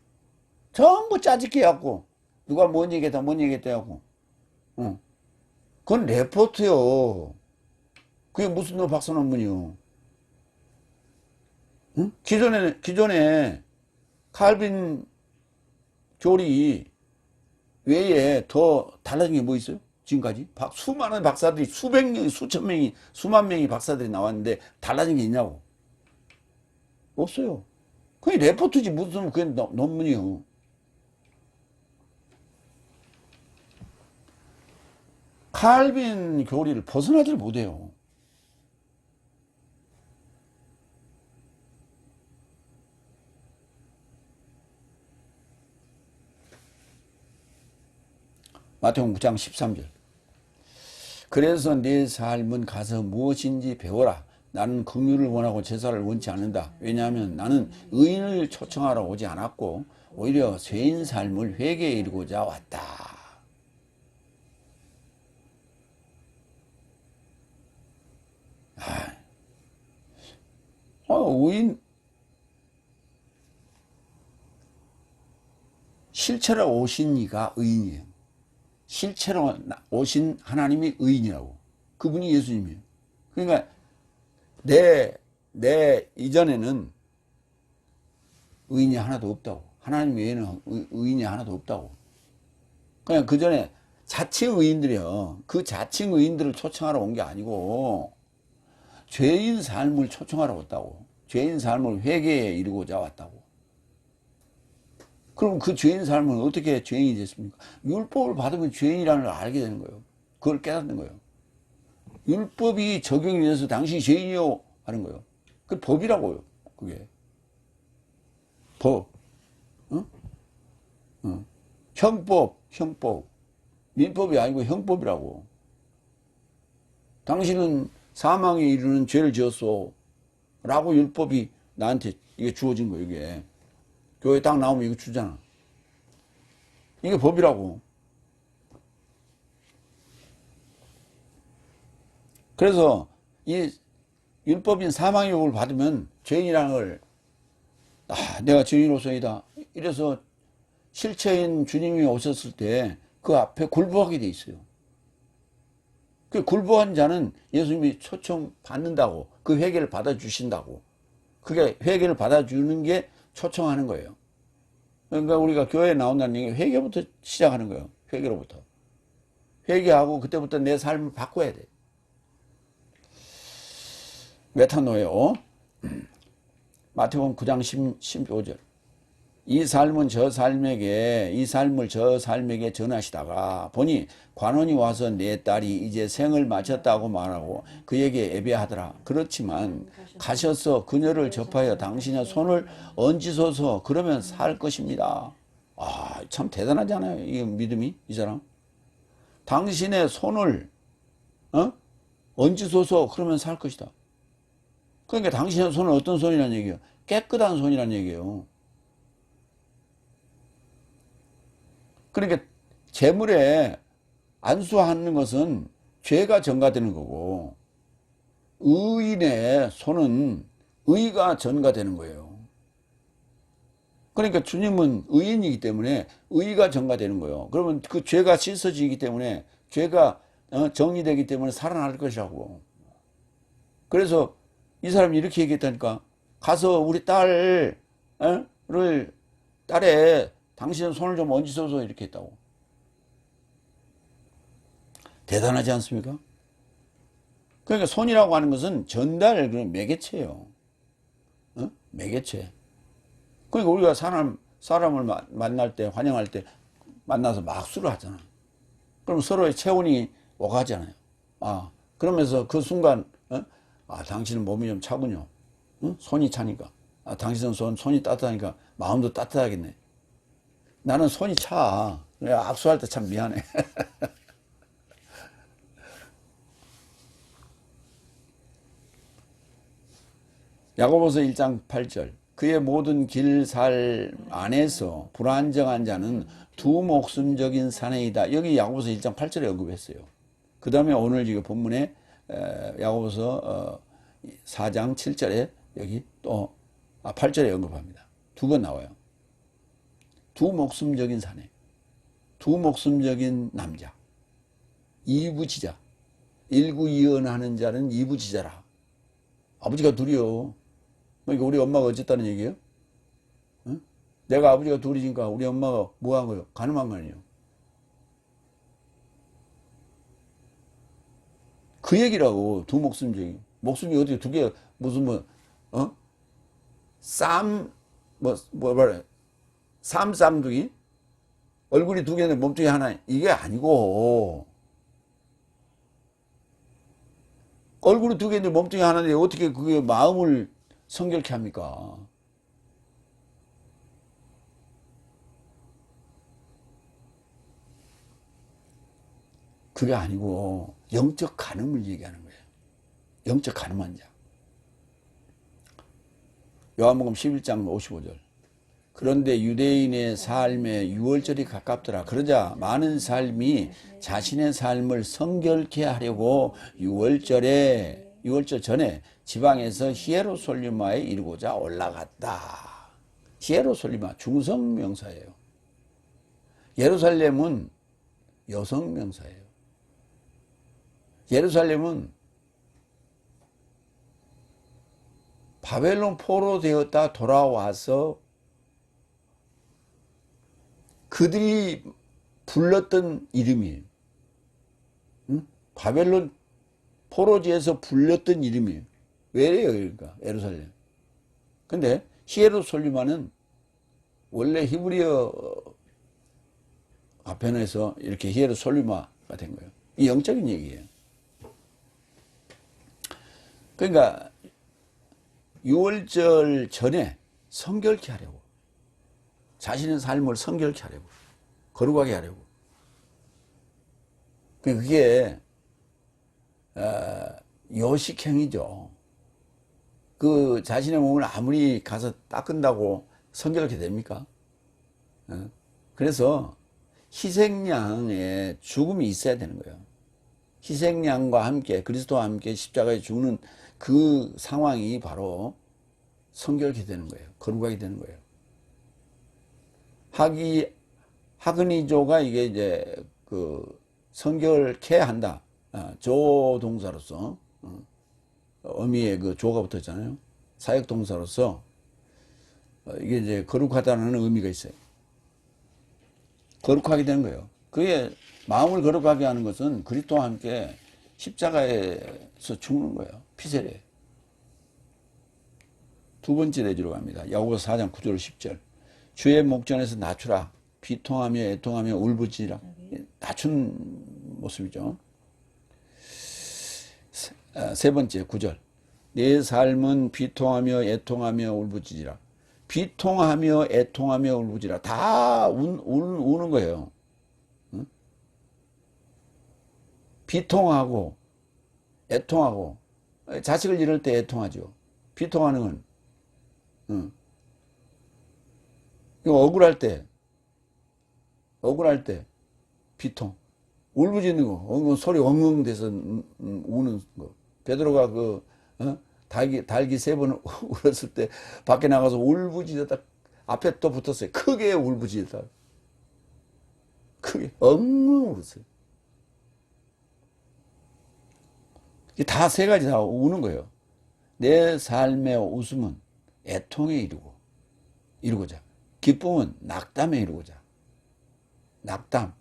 전부 짜집기 해갖고 누가 뭔 얘기했다 뭔 얘기했다 하고, 그건 레포트요. 그게 무슨 너 박사 논문이요? 응? 기존에 칼빈 교리 외에 더 달라진 게 뭐 있어요? 지금까지 수많은 박사들이 수백 명, 수천 명이, 수만 명이 박사들이 나왔는데 달라진 게 있냐고? 없어요. 그게 레포트지 무슨 그게 논문이요. 칼빈 교리를 벗어나질 못해요. 마태복음 9장 13절. 그래서 내 삶은 가서 무엇인지 배워라. 나는 긍휼을 원하고 제사를 원치 않는다. 왜냐하면 나는 의인을 초청하러 오지 않았고 오히려 죄인 삶을 회개에 이르고자 왔다. 의인, 실체로 오신 이가 의인이에요. 실체로 오신 하나님이 의인이라고. 그분이 예수님이에요. 그러니까 내 이전에는 의인이 하나도 없다고. 하나님 외에는 의인이 하나도 없다고. 그냥 그 전에 자칭 의인들이요. 그 자칭 의인들을 초청하러 온 게 아니고 죄인 삶을 초청하러 왔다고. 죄인 삶을 회개에 이르고자 왔다고. 그럼 그 죄인 삶은 어떻게 죄인이 됐습니까? 율법을 받으면 죄인이라는 걸 알게 되는 거예요. 그걸 깨닫는 거예요. 율법이 적용이 돼서 당신이 죄인이요 하는 거예요. 그 법이라고요. 그게 법, 어? 형법, 민법이 아니고 형법이라고. 당신은 사망에 이르는 죄를 지었소 라고 율법이 나한테 이게 주어진 거예요. 이게 교회 딱 나오면 이거 주잖아. 이게 법이라고. 그래서 이 율법인 사망의 욕을 받으면 죄인이라는 걸, 내가 죄인으로서이다. 이래서 실체인 주님이 오셨을 때 그 앞에 굴복하게 돼 있어요. 그 굴복한 자는 예수님이 초청 받는다고, 그 회개를 받아주신다고. 그게 회개를 받아주는 게 초청하는 거예요. 그러니까 우리가 교회에 나온다는 얘기, 회개부터 시작하는 거예요. 회개로부터. 회개하고 그때부터 내 삶을 바꿔야 돼. 메타노예요. 마태복음 9장 15절. 이 삶을 저 삶에게 전하시다가 보니 관원이 와서 내 딸이 이제 생을 마쳤다고 말하고 그에게 예배하더라. 그렇지만 가셔서 그녀를 접하여 당신의 손을 얹으소서. 그러면 살 것입니다. 참 대단하지 않아요? 이 믿음이, 이 사람. 당신의 손을 얹으소서. 그러면 살 것이다. 그러니까 당신의 손은 어떤 손이라는 얘기예요? 깨끗한 손이라는 얘기예요. 그러니까 재물에 안수하는 것은 죄가 전가되는 거고, 의인의 손은 의가 전가되는 거예요. 그러니까 주님은 의인이기 때문에 의가 전가되는 거예요. 그러면 그 죄가 씻어지기 때문에, 죄가 정리되기 때문에 살아날 것이라고. 그래서 이 사람이 이렇게 얘기했다니까. 가서 우리 딸의 당신의 손을 좀 얹으소서 이렇게 했다고. 대단하지 않습니까? 그러니까 손이라고 하는 것은 전달, 매개체예요. 매개체. 그러니까 우리가 사람을 만날 때, 환영할 때 만나서 막수를 하잖아. 그럼 서로의 체온이 오가잖아요. 그러면서 그 순간 아, 당신은 몸이 좀 차군요. 응? 손이 차니까. 아, 당신은 손이 따뜻하니까 마음도 따뜻하겠네. 나는 손이 차. 그래, 악수할 때 참 미안해. 야고보서 1장 8절. 그의 모든 길 살 안에서 불안정한 자는 두 목숨적인 사내이다. 여기 야고보서 1장 8절에 언급했어요. 그 다음에 오늘 지금 본문에 야고보서 4장 7절에 여기 또 8절에 언급합니다. 두 번 나와요. 두 목숨적인 사내, 두 목숨적인 남자, 이부지자, 일구이언하는 자는 이부지자라. 아버지가 둘이요. 그러니까 우리 엄마가 어쨌다는 얘기예요? 응? 내가 아버지가 둘이니까 우리 엄마가 뭐 한 거예요? 가늠한 거 아니에요? 그 얘기라고. 두 목숨적인. 목숨이 어떻게 두 개, 무슨 뭐, 뭐라, 쌍둥이? 얼굴이 두 개인데 몸뚱이 하나. 이게 아니고. 얼굴이 두 개인데 몸뚱이 하나인데 어떻게 그게 마음을 성결케 합니까? 그게 아니고 영적 간음을 얘기하는 거예요. 영적 간음한 자. 요한복음 11장 55절. 그런데 유대인의 삶에 유월절이 가깝더라. 그러자 많은 삶이 자신의 삶을 성결케 하려고 유월절 전에 지방에서 히에로솔리마에 이르고자 올라갔다. 히에로솔리마 중성 명사예요. 예루살렘은 여성 명사예요. 예루살렘은 바벨론 포로 되었다 돌아와서 그들이 불렀던 이름이에요. 응? 바벨론 포로지에서 불렸던 이름이에요. 왜래요? 그러니까 예루살렘. 근데 히에로솔리마는 원래 히브리어 변해서 이렇게 히에로솔리마가 된 거예요. 이 영적인 얘기예요. 그러니까 유월절 전에 성결케 하려고, 자신의 삶을 성결케 하려고, 거룩하게 하려고. 그게 요식행위죠. 그 자신의 몸을 아무리 가서 닦은다고 성결케 됩니까? 그래서 희생양의 죽음이 있어야 되는 거예요. 희생양과 함께, 그리스도와 함께 십자가에 죽는 그 상황이 바로 성결케 되는 거예요. 거룩하게 되는 거예요. 하그니조가 이게 이제 그 성결케 한다. 조동사로서, 어미에 그 조가 붙었잖아요. 사역동사로서, 이게 이제 거룩하다는 의미가 있어요. 거룩하게 되는 거예요. 그게 마음을 거룩하게 하는 것은 그리스도와 함께 십자가에서 죽는 거예요. 피세례. 두 번째 내지로 갑니다. 야고보서 4장 9절 10절. 주의 목전에서 낮추라. 비통하며 애통하며 울부짖으라. 낮춘 모습이죠. 세 번째 9절. 내 삶은 비통하며 애통하며 울부짖으라. 비통하며 애통하며 울부짖으라. 다 우는 거예요. 응? 비통하고 애통하고, 자식을 잃을 때 애통하죠. 비통하는 건, 응. 이거 억울할 때 비통. 울부짖는 거, 소리 엉엉 돼서 우는 거. 베드로가 달기 3번 울었을 때 밖에 나가서 울부짖었다. 앞에 또 붙었어요. 크게 울부짖었다. 크게 엉엉 울었어요. 다 세 가지 다 우는 거예요. 내 삶의 웃음은 애통에 이루고자. 기쁨은 낙담에 이루고자. 낙담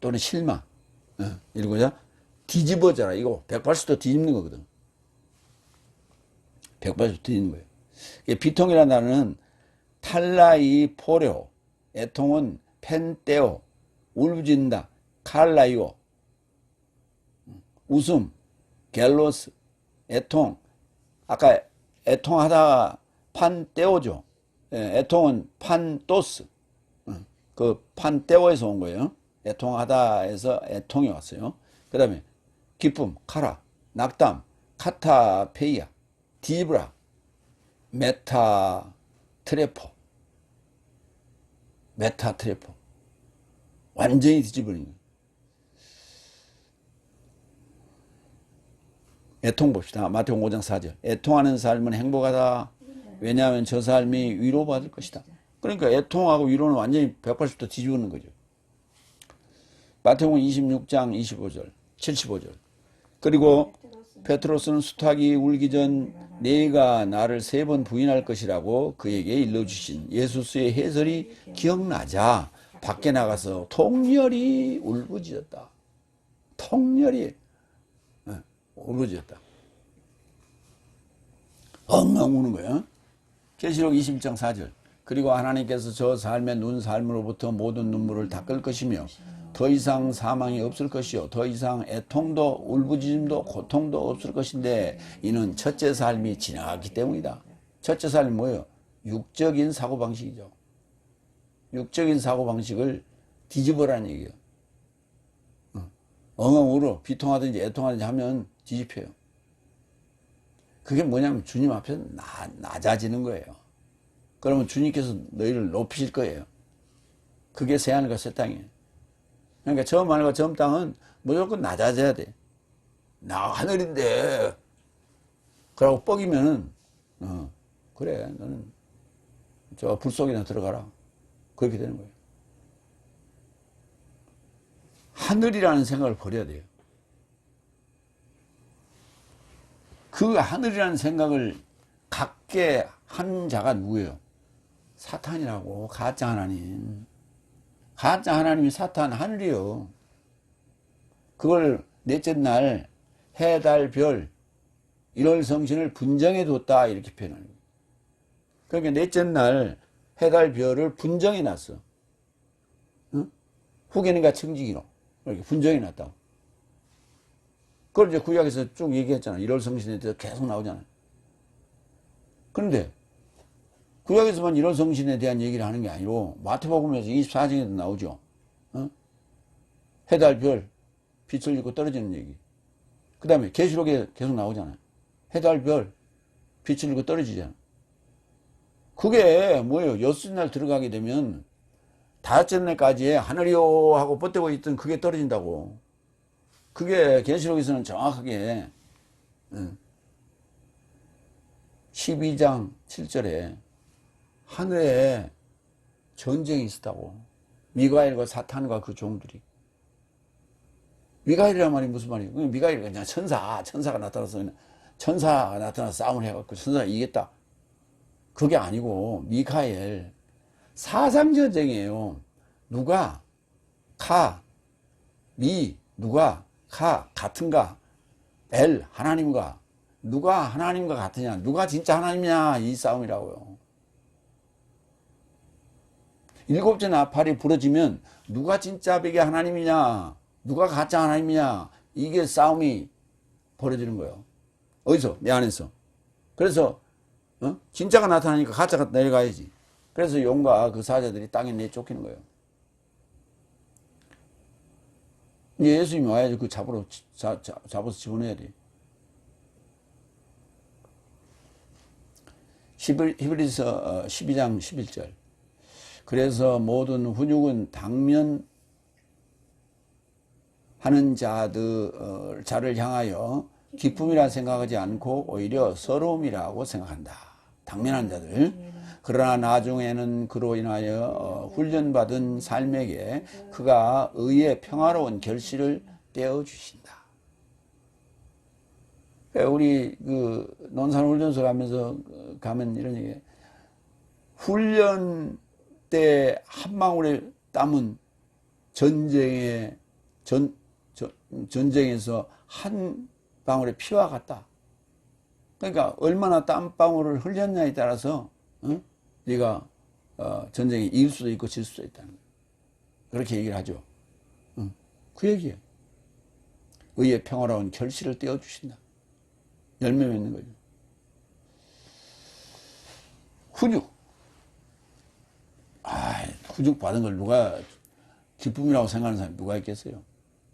또는 실망 이루고자. 뒤집어져라. 이거 180도 뒤집는 거거든. 180도 뒤집는 거예요. 비통이라는 단어는 탈라이 포레오, 애통은 펜테오, 울부짖는다, 칼라이오, 웃음, 갤로스, 애통. 아까 애통하다 판 떼오죠. 예, 애통은 판토스. 그 판떼오에서 온 거예요. 애통하다에서 애통이 왔어요. 그 다음에 기쁨, 카라, 낙담, 카타페이아, 디브라, 메타 트레포. 메타 트레포. 완전히 뒤집어버린 거예요. 애통 봅시다. 마태복음 5장 4절. 애통하는 삶은 행복하다. 왜냐하면 저 삶이 위로받을 것이다. 그러니까 애통하고 위로는 완전히 180도 뒤집는 거죠. 마태복음 26장 25절, 75절. 그리고 베드로스는 수탉이 울기 전 네가 나를 3번 부인할 것이라고 그에게 일러주신 예수스의 해설이 기억나자 밖에 나가서 통렬히 울부짖었다. 통렬히 울부짖었다. 엉엉 우는 거예요. 계시록 21장 4절. 그리고 하나님께서 저 삶의 눈 삶으로부터 모든 눈물을 닦을 것이며 더 이상 사망이 없을 것이요 더 이상 애통도 울부짖음도 고통도 없을 것인데 이는 첫째 삶이 지나갔기 때문이다. 첫째 삶이 뭐예요? 육적인 사고방식이죠. 육적인 사고방식을 뒤집어라는 얘기예요. 엉엉 울어 비통하든지 애통하든지 하면 뒤집혀요. 그게 뭐냐면 주님 앞에서 낮아지는 거예요. 그러면 주님께서 너희를 높이실 거예요. 그게 새하늘과 새 땅이에요. 그러니까 저 하늘과 저 땅은 무조건 낮아져야 돼. 나 하늘인데 그러고 뻐기면은 그래 너는 저 불 속이나 들어가라. 그렇게 되는 거예요. 하늘이라는 생각을 버려야 돼요. 그 하늘이라는 생각을 갖게 한 자가 누구예요? 사탄이라고. 가짜 하나님. 가짜 하나님이 사탄 하늘이요. 그걸 넷째 날 해, 달, 별, 일월 성신을 분정해 뒀다 이렇게 표현하는 거예요. 그러니까 넷째 날 해, 달, 별을 분정해 놨어. 응? 후계는가 청지기로 이렇게 분정해 놨다고. 그걸 이제 구약에서 쭉 얘기했잖아. 일월 성신에 대해서 계속 나오잖아. 그런데 구약에서만 일월 성신에 대한 얘기를 하는 게 아니고 마태복음에서 24장에도 나오죠. 해, 달, 별, 빛을 잃고 떨어지는 얘기. 그 다음에 계시록에 계속 나오잖아요. 해, 달, 별, 빛을 잃고 떨어지잖아. 그게 뭐예요? 여섯 날 들어가게 되면 다섯째 날까지 하늘이요 하고 뻗대고 있던 그게 떨어진다고. 그게 계시록에서는 정확하게 12장 7절에 하늘에 전쟁이 있었다고. 미가엘과 사탄과 그 종들이. 미가엘이란 말이 무슨 말이에요? 미가엘이 그냥 천사가 나타나서 싸움을 해갖고 천사가 이겼다. 그게 아니고 미카엘 사상전쟁이에요. 누가 같은가? 엘 하나님과 누가 하나님과 같으냐? 누가 진짜 하나님이냐? 이 싸움이라고요. 일곱째 나팔이 부러지면 누가 진짜 백의 하나님이냐? 누가 가짜 하나님이냐? 이게 싸움이 벌어지는 거예요. 어디서? 내 안에서. 그래서 진짜가 나타나니까 가짜가 내려가야지. 그래서 용과 그 사자들이 땅에 내쫓기는 거예요. 이제 예수님이 와야지 그 잡아서 집어넣어야 돼. 히브리서 12장 11절. 그래서 모든 훈육은 당면하는 자를 향하여 기쁨이라 생각하지 않고 오히려 서러움이라고 생각한다. 당면한 자들. 그러나 나중에는 그로 인하여 훈련받은 삶에게 그가 의의 평화로운 결실을 떼어주신다. 우리 그 논산훈련소 가면 이런 얘기. 훈련 때 한 방울의 땀은 전쟁에서 한 방울의 피와 같다. 그러니까 얼마나 땀방울을 흘렸냐에 따라서 네가 전쟁에 이길 수도 있고 질 수도 있다는 거예요. 그렇게 얘기를 하죠. 그 얘기예요. 의의 평화로운 결실을 떼어주신다. 열매 맺는 거죠. 훈육. 훈육 받은 걸 누가 기쁨이라고 생각하는 사람이 누가 있겠어요?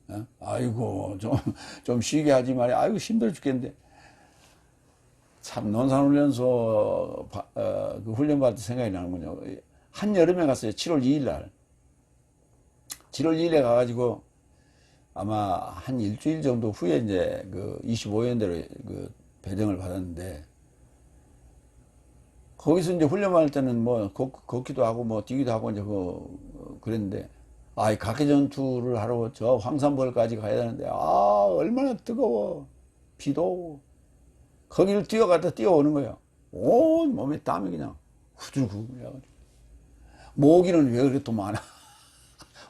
어? 아이고, 좀 쉬게 하지 말이야. 아이고, 힘들어 죽겠는데. 참, 논산훈련소, 그 훈련 받을 때 생각이 나는군요. 한여름에 갔어요. 7월 2일 날. 7월 2일에 가가지고 아마 한 일주일 정도 후에 이제 그 25연대로 그 배정을 받았는데, 거기서 이제 훈련 받을 때는 뭐 걷기도 하고 뭐 뛰기도 하고 이제 그랬는데, 이 각계 전투를 하러 저 황산벌까지 가야 되는데, 얼마나 뜨거워. 비도 오고. 거기를 뛰어가다 뛰어오는 거야. 온 몸에 땀이 그냥 후들후들. 모기는 왜 그렇게 또 많아?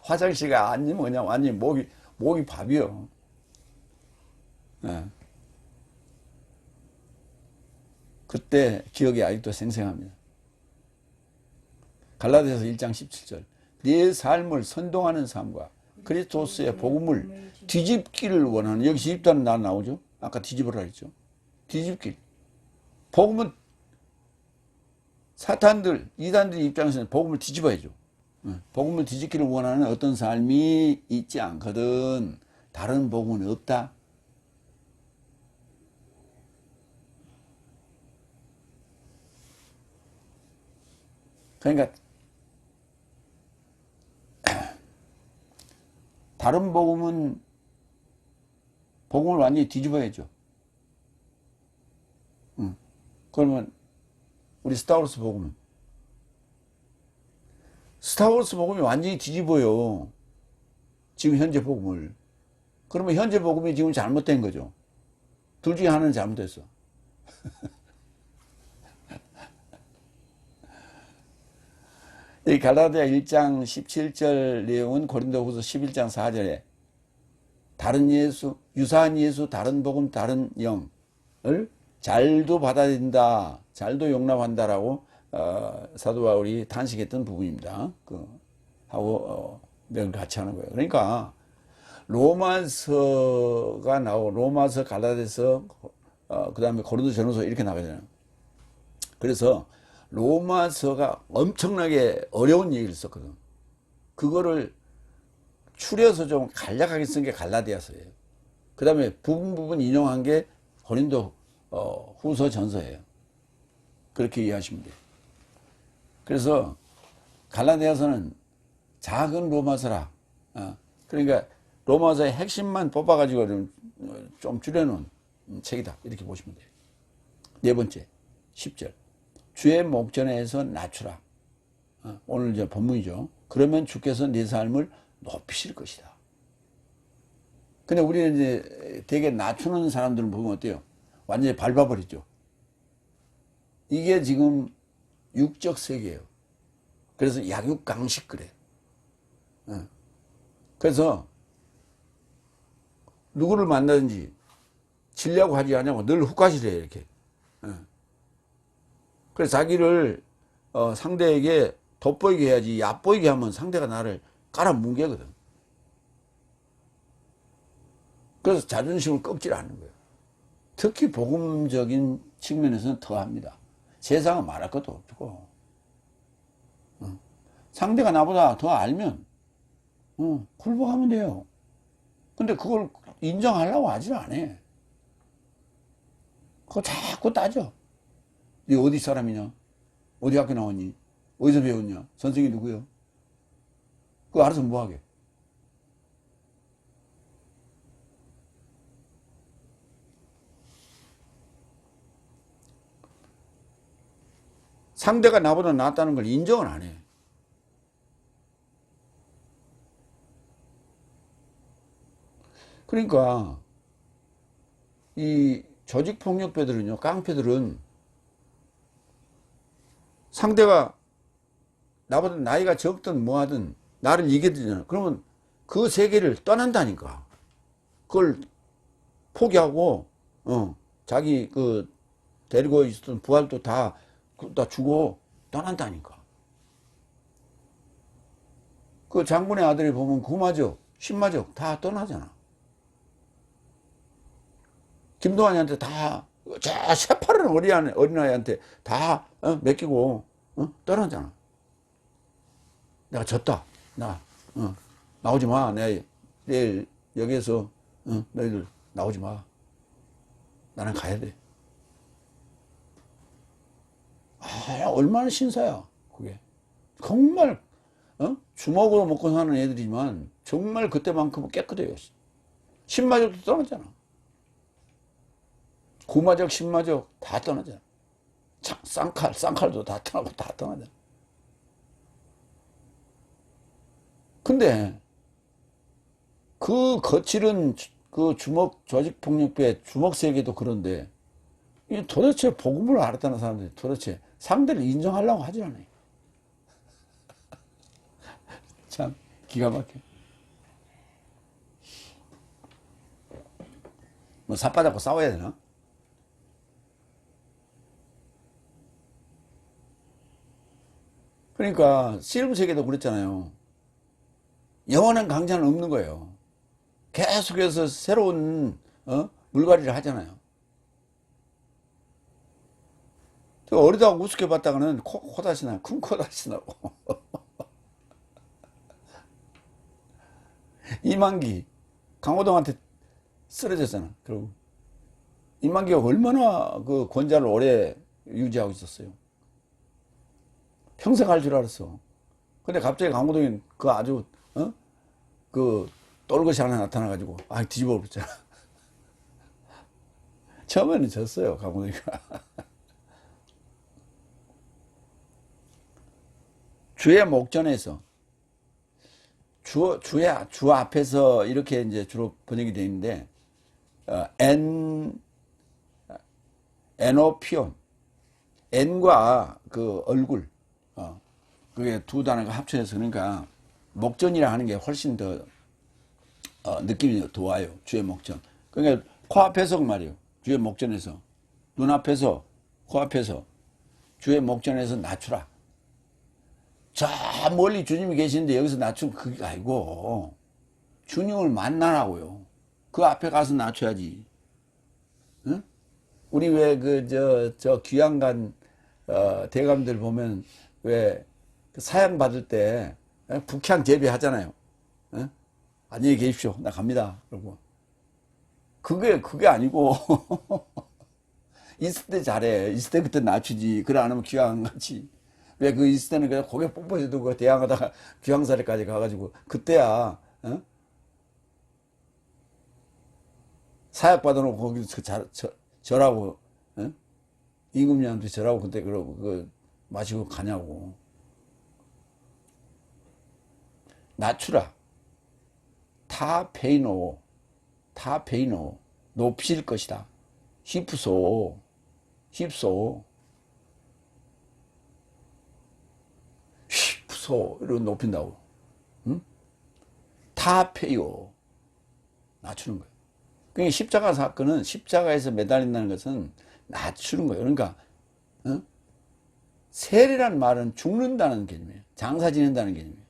화장실에 앉으면 그냥 완전히 모기 밥이요. 네. 그때 기억이 아직도 생생합니다. 갈라디아서 1장 17절. 내 삶을 선동하는 삶과 그리스도스의 복음을 뒤집기를 원하는, 여기 뒤집다는 말 나오죠? 아까 뒤집으라 했죠? 뒤집기. 복음은 사탄들, 이단들 입장에서는 복음을 뒤집어야죠. 복음을 뒤집기를 원하는 어떤 삶이 있지 않거든. 다른 복음은 없다. 그러니까 다른 복음을 완전히 뒤집어야죠. 그러면 우리 스타워스 복음이 완전히 뒤집어요. 지금 현재 복음을. 그러면 현재 복음이 지금 잘못된 거죠. 둘 중에 하나는 잘못됐어. 이 갈라디아 1장 17절 내용은 고린도후서 11장 4절에 다른 예수, 유사한 예수, 다른 복음, 다른 영을 잘도 받아들인다, 잘도 용납한다라고 사도 바울이 탄식했던 부분입니다. 하고 늘 같이 하는 거예요. 그러니까 로마서가 나오고 로마서, 갈라디아서, 그다음에 고린도전후서 이렇게 나가잖아요. 그래서 로마서가 엄청나게 어려운 얘기를 썼거든. 그거를 추려서 좀 간략하게 쓴 게 갈라디아서예요. 그 다음에 부분 인용한 게 고린도 후서 전서예요. 그렇게 이해하시면 돼요. 그래서 갈라디아서는 작은 로마서라. 그러니까 로마서의 핵심만 뽑아가지고 좀 줄여놓은 책이다. 이렇게 보시면 돼요. 네 번째, 10절. 주의 목전에서 낮추라. 오늘 이제 본문이죠. 그러면 주께서 네 삶을 높이실 것이다. 근데 우리는 이제 되게 낮추는 사람들은 보면 어때요? 완전히 밟아버리죠. 이게 지금 육적 세계예요. 그래서 약육강식 그래. 그래서 누구를 만나든지 질려고 하지 않냐고 늘 훅가시래요, 이렇게. 그래서 자기를 상대에게 돋보이게 해야지, 얕보이게 하면 상대가 나를 깔아뭉개거든. 그래서 자존심을 꺾지 않는 거예요. 특히 복음적인 측면에서는 더합니다. 세상은 말할 것도 없고, 상대가 나보다 더 알면 굴복하면 돼요. 근데 그걸 인정하려고 하질 않아. 그거 자꾸 따져. 네 어디 사람이냐? 어디 학교 나왔니? 어디서 배웠냐? 선생이 누구요? 그거 알아서 뭐하게? 상대가 나보다 낫다는 걸 인정을 안 해. 그러니까 이 조직폭력배들은요, 깡패들은 상대가 나보다 나이가 적든 뭐하든 나를 이기든 그러면 그 세계를 떠난다니까. 그걸 포기하고 자기 데리고 있었던 부하도 다 주고 떠난다니까. 그 장군의 아들이 보면 구마적, 신마적 다 떠나잖아. 김동완이한테 다 저 새파란 어린아이한테 다 맡기고 떠나잖아. 내가 졌다. 나오지 마. 내일 여기에서 너희들 나오지 마. 나는 가야 돼. 얼마나 신사야 그게. 정말 주먹으로 먹고 사는 애들이지만 정말 그때만큼은 깨끗해요. 신마적도 떠났잖아. 구마적, 신마적 다 떠나잖아. 쌍칼도 다 떠나고 다 떠나잖아. 근데 그 거칠은 그 조직폭력배 주먹 세계도 그런데 도대체 복음을 알았다는 사람들이 도대체 상대를 인정하려고 하지 않아요. 참 기가 막혀. 뭐 삿바잡고 싸워야 되나? 그러니까 씨름 세계도 그랬잖아요. 영원한 강자는 없는 거예요. 계속해서 새로운 물갈이를 하잖아요. 어리다고 우습게 봤다가는 코다시 나고 큰 코다시 나고. 이만기 강호동한테 쓰러졌잖아. 그리고 이만기가 얼마나 그 권자를 오래 유지하고 있었어요. 평생 할 줄 알았어. 근데 갑자기 강호동이 그 아주 그 똘것이 하나 나타나가지고 뒤집어 버렸잖아. 처음에는 졌어요 강호동이가. 주의 목전에서 주 앞에서 이렇게 이제 주로 번역이 되어 있는데 에노피온 N과 그 얼굴 그게 두 단어가 합쳐져서 그러니까 목전이라 하는 게 훨씬 더 느낌이 더 와요. 주의 목전. 그러니까 코앞에서 그 말이에요. 주의 목전에서 눈앞에서 코앞에서 주의 목전에서 낮추라. 저 멀리 주님이 계시는데 여기서 낮추면 그게 아니고 주님을 만나라고요. 그 앞에 가서 낮춰야지. 응? 우리 왜 저 귀양간 대감들 보면 왜 사양 받을 때 북향 제비하잖아요. 안녕히 계십시오. 나 갑니다. 그러고 그게 아니고 있을 때 잘해. 있을 때 그때 낮추지. 그래 안 하면 귀양같이. 왜 그 있을 때는 그냥 고개 뻣뻣해도 그 대항하다가 귀향사리까지 가가지고 그때야 사약 받아놓고 거기서 절하고 임금님한테 절하고 그때 그러고 그 마시고 가냐고. 낮추라. 타 페이노 높일 것이다. 힙소 이러고 높인다고. 타페요 낮추는 거예요. 그러니까 십자가 사건은 십자가에서 매달린다는 것은 낮추는 거예요. 그러니까 세례란 말은 죽는다는 개념이에요. 장사 지낸다는 개념이에요.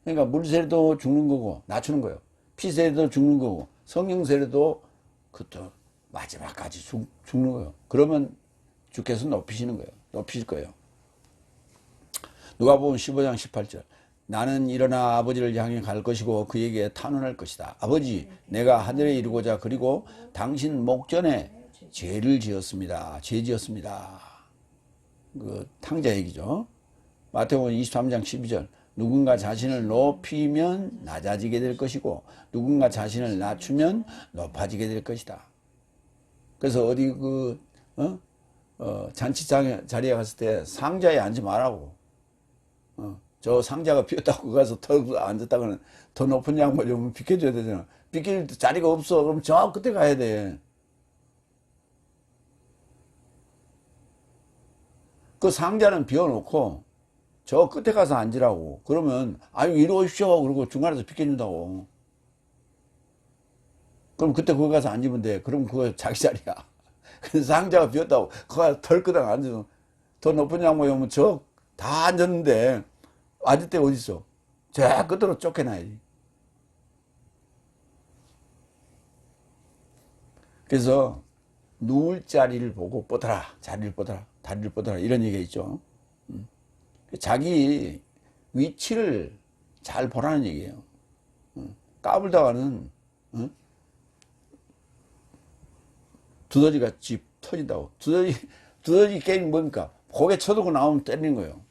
그러니까 물세례도 죽는 거고 낮추는 거예요. 피세례도 죽는 거고 성령 세례도 그것도 마지막까지 죽는 거예요. 그러면 주께서 높이시는 거예요. 높이실 거예요. 누가복음 15장 18절. 나는 일어나 아버지를 향해 갈 것이고 그에게 탄원할 것이다. 아버지, 내가 하늘에 이르고자 그리고 당신 목전에 죄를 지었습니다. 죄 지었습니다. 그 탕자 얘기죠. 마태복음 23장 12절. 누군가 자신을 높이면 낮아지게 될 것이고 누군가 자신을 낮추면 높아지게 될 것이다. 그래서 어디 잔치 자리에 갔을 때 상자에 앉지 말라고. 저 상자가 비었다고 가서 더 앉았다가는 더 높은 양말 좀 비켜줘야 되잖아. 비킬 자리가 없어. 그럼 저 끝에 가야 돼. 그 상자는 비워놓고 저 끝에 가서 앉으라고. 그러면 아유 이리 오십시오. 그러고 중간에서 비켜준다고. 그럼 그때 거기 가서 앉으면 돼. 그럼 그거 자기 자리야. 근데 상자가 비었다고 거기 덜끄덩 앉으면 더 높은 양말 오면 저 다 앉았는데 앉을 때 어딨어? 저 끝으로 쫓겨나야지. 그래서 누울 자리를 보고 뻗어라. 자리를 뻗어라. 다리를 뻗어라. 이런 얘기가 있죠. 자기 위치를 잘 보라는 얘기예요. 까불다가는 두더지같이 터진다고. 두더지 게임이 뭡니까? 고개 쳐들고 나오면 때리는 거예요.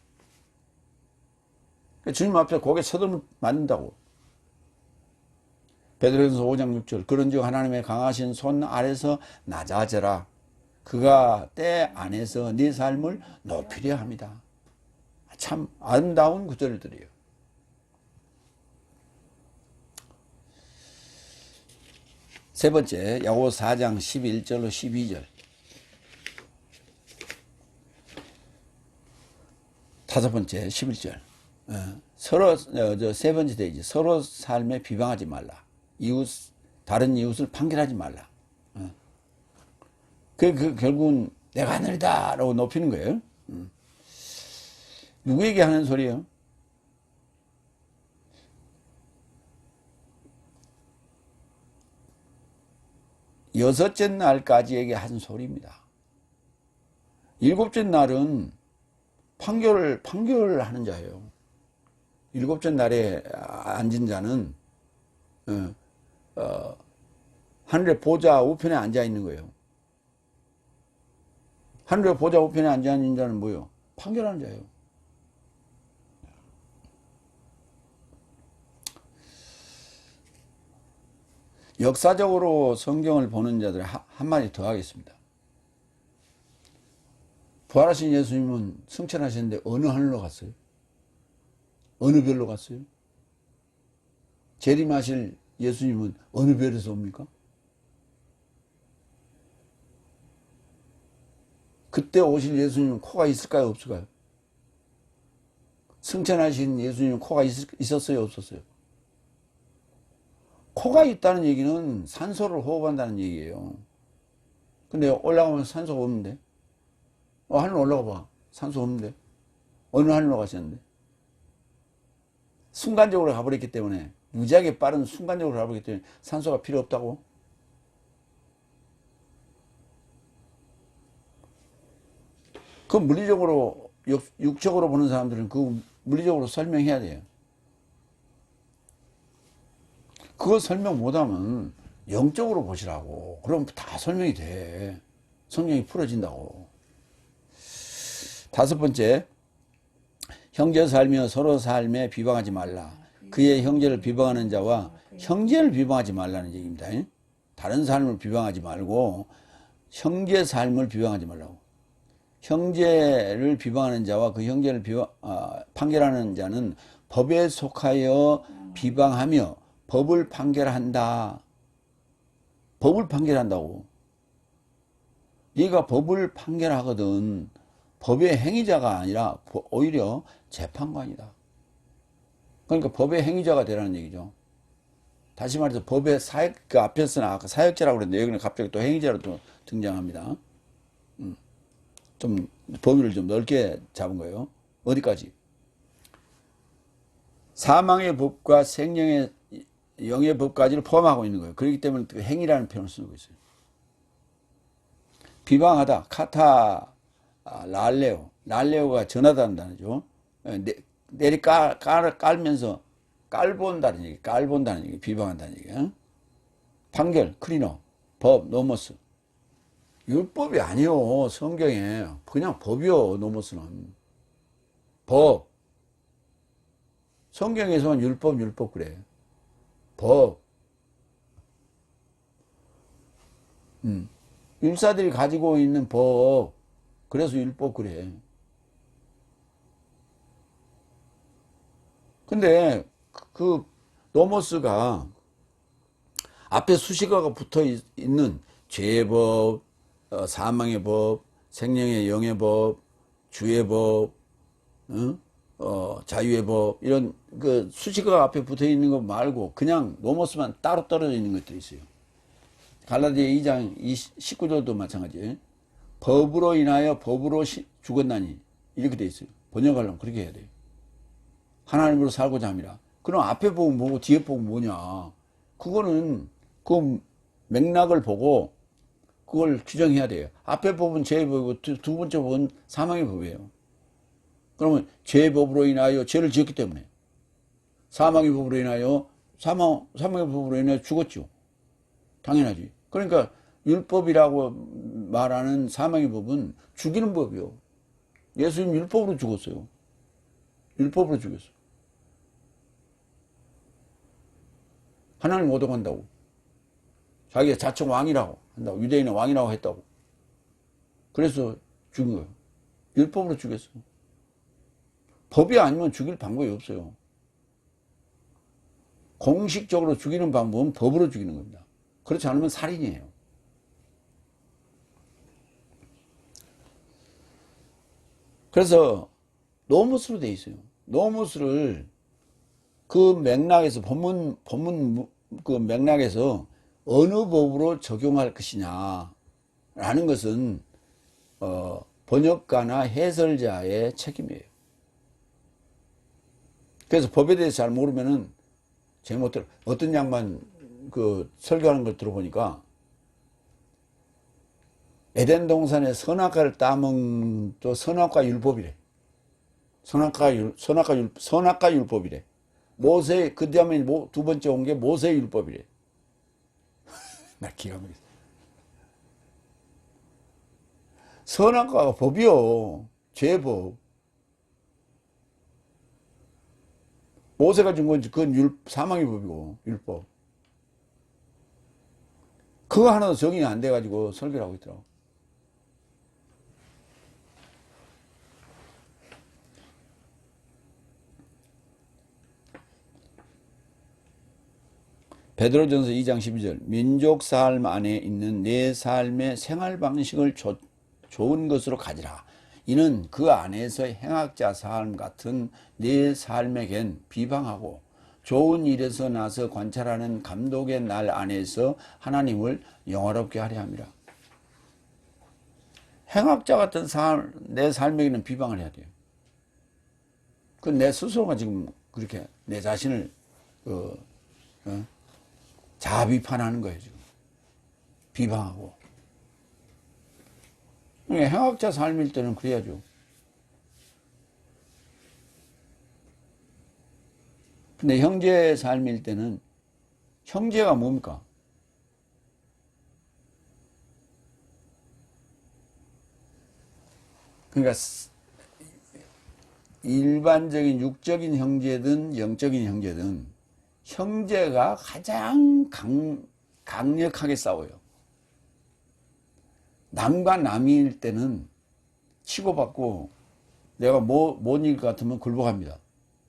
주님 앞에 고개 쳐들면 맞는다고. 베드로전서 5장 6절 그런즉 하나님의 강하신 손 아래서 낮아져라. 그가 때 안에서 네 삶을 높이려 합니다. 참 아름다운 구절들이에요. 세 번째 야고보서 4장 11절로 12절. 다섯 번째 11절. 서로 세 번째 되지. 서로 삶에 비방하지 말라. 다른 이웃을 판결하지 말라. 결국은 내가 하늘이다 라고 높이는 거예요. 누구에게 하는 소리예요? 여섯째 날까지에게 한 소리입니다. 일곱째 날은 판결을 하는 자예요. 일곱째 날에 앉은 자는 하늘의 보좌 우편에 앉아 있는 거예요. 하늘의 보좌 우편에 앉아 있는 자는 뭐예요? 판결하는 자예요. 역사적으로 성경을 보는 자들 한마디 더 하겠습니다. 부활하신 예수님은 승천하셨는데 어느 하늘로 갔어요? 어느 별로 갔어요? 재림하실 예수님은 어느 별에서 옵니까? 그때 오실 예수님은 코가 있을까요? 없을까요? 승천하신 예수님은 코가 있었어요? 없었어요? 코가 있다는 얘기는 산소를 호흡한다는 얘기예요. 근데 올라가면 산소가 없는데? 하늘 올라가 봐. 산소 없는데? 어느 하늘로 가셨는데? 순간적으로 가버렸기 때문에, 무지하게 빠른 순간적으로 가버렸기 때문에 산소가 필요 없다고? 그 물리적으로, 육적으로 보는 사람들은 그 물리적으로 설명해야 돼요. 그거 설명 못하면 영적으로 보시라고. 그럼 다 설명이 돼. 성령이 풀어진다고. 다섯 번째, 형제 살며 서로 삶에 비방하지 말라. 그의 형제를 비방하는 자와 형제를 비방하지 말라는 얘기입니다. 다른 삶을 비방하지 말고 형제 삶을 비방하지 말라고. 형제를 비방하는 자와 그 형제를 판결하는 자는 법에 속하여 비방하며 법을 판결한다. 법을 판결한다고. 얘가 법을 판결하거든. 법의 행위자가 아니라 오히려 재판관이다. 그러니까 법의 행위자가 되라는 얘기죠. 다시 말해서 법의 사역, 그 앞에서는 아까 사역자라고 그랬는데 여기는 갑자기 또 행위자로 또 등장합니다. 좀 범위를 좀 넓게 잡은 거예요. 어디까지? 사망의 법과 생명의 영의 법까지를 포함하고 있는 거예요. 그렇기 때문에 그 행위라는 표현을 쓰고 있어요. 비방하다, 카타 랄레오가 전하다는 단어죠. 내리 깔면서 깔본다는 얘기, 깔본다는 얘기, 비방한다는 얘기. 판결, 크리노, 법, 노모스. 율법이 아니요, 성경에. 그냥 법이요, 노모스는. 법. 성경에서는 율법 그래. 법. 율사들이 가지고 있는 법. 그래서 율법 그래. 근데 그 노모스가 앞에 수식어가 붙어 있는 죄의 법, 사망의 법, 생명의 영의 법, 주의 법, 자유의 법, 이런 그 수식어가 앞에 붙어 있는 거 말고 그냥 노모스만 따로 떨어져 있는 것들이 있어요. 갈라디아 2장 19절도 마찬가지예요. 법으로 인하여 법으로 죽었나니 이렇게 돼 있어요. 번역하려면 그렇게 해야 돼요. 하나님으로 살고자 함이라. 그럼 앞에 보면 뭐고 뒤에 보면 뭐냐. 그거는 그 맥락을 보고 그걸 규정해야 돼요. 앞에 법은 죄의 법이고 두 번째 법은 사망의 법이에요. 그러면 죄의 법으로 인하여 죄를 지었기 때문에 사망의 법으로 인하여 사망의 법으로 인하여 죽었죠. 당연하지. 그러니까 율법이라고 말하는 사망의 법은 죽이는 법이요. 예수님 율법으로 죽었어요. 율법으로 죽였어. 하나님 오독한다고. 자기가 자청 왕이라고 한다고. 유대인의 왕이라고 했다고. 그래서 죽인 거예요. 율법으로 죽였어. 법이 아니면 죽일 방법이 없어요. 공식적으로 죽이는 방법은 법으로 죽이는 겁니다. 그렇지 않으면 살인이에요. 그래서 노무스로 돼 있어요. 노무스를 그 맥락에서 본문 그 맥락에서 어느 법으로 적용할 것이냐 라는 것은 번역가나 해설자의 책임이에요. 그래서 법에 대해서 잘 모르면은 제못들 어떤 양반 그 설교하는 걸 들어보니까 에덴 동산에 선악과를 따먹은 또 선악과 율법이래. 선악과 율법이래. 모세 그 다음에 두 번째 온 게 모세 율법이래. 나 기가 막혔어. 선악과가 법이요. 죄법. 모세가 준 건 그건 사망의 법이고 율법. 그거 하나도 적용이 안 돼가지고 설교를 하고 있더라고. 베드로전서 2장 12절 민족 삶 안에 있는 내 삶의 생활 방식을 좋은 것으로 가지라. 이는 그 안에서 행악자 삶 같은 내 삶에겐 비방하고 좋은 일에서 나서 관찰하는 감독의 날 안에서 하나님을 영화롭게 하려 함이라. 행악자 같은 삶, 내 삶에게는 비방을 해야 돼요. 그 내 스스로가 지금 그렇게 내 자신을 자비판하는 거예요, 지금. 비방하고. 행악자 삶일 때는 그래야죠. 근데 형제의 삶일 때는 형제가 뭡니까? 그러니까 일반적인 육적인 형제든 영적인 형제든 형제가 가장 강력하게 싸워요. 남과 남일 때는 치고받고 내가 뭔 일 같으면 굴복합니다.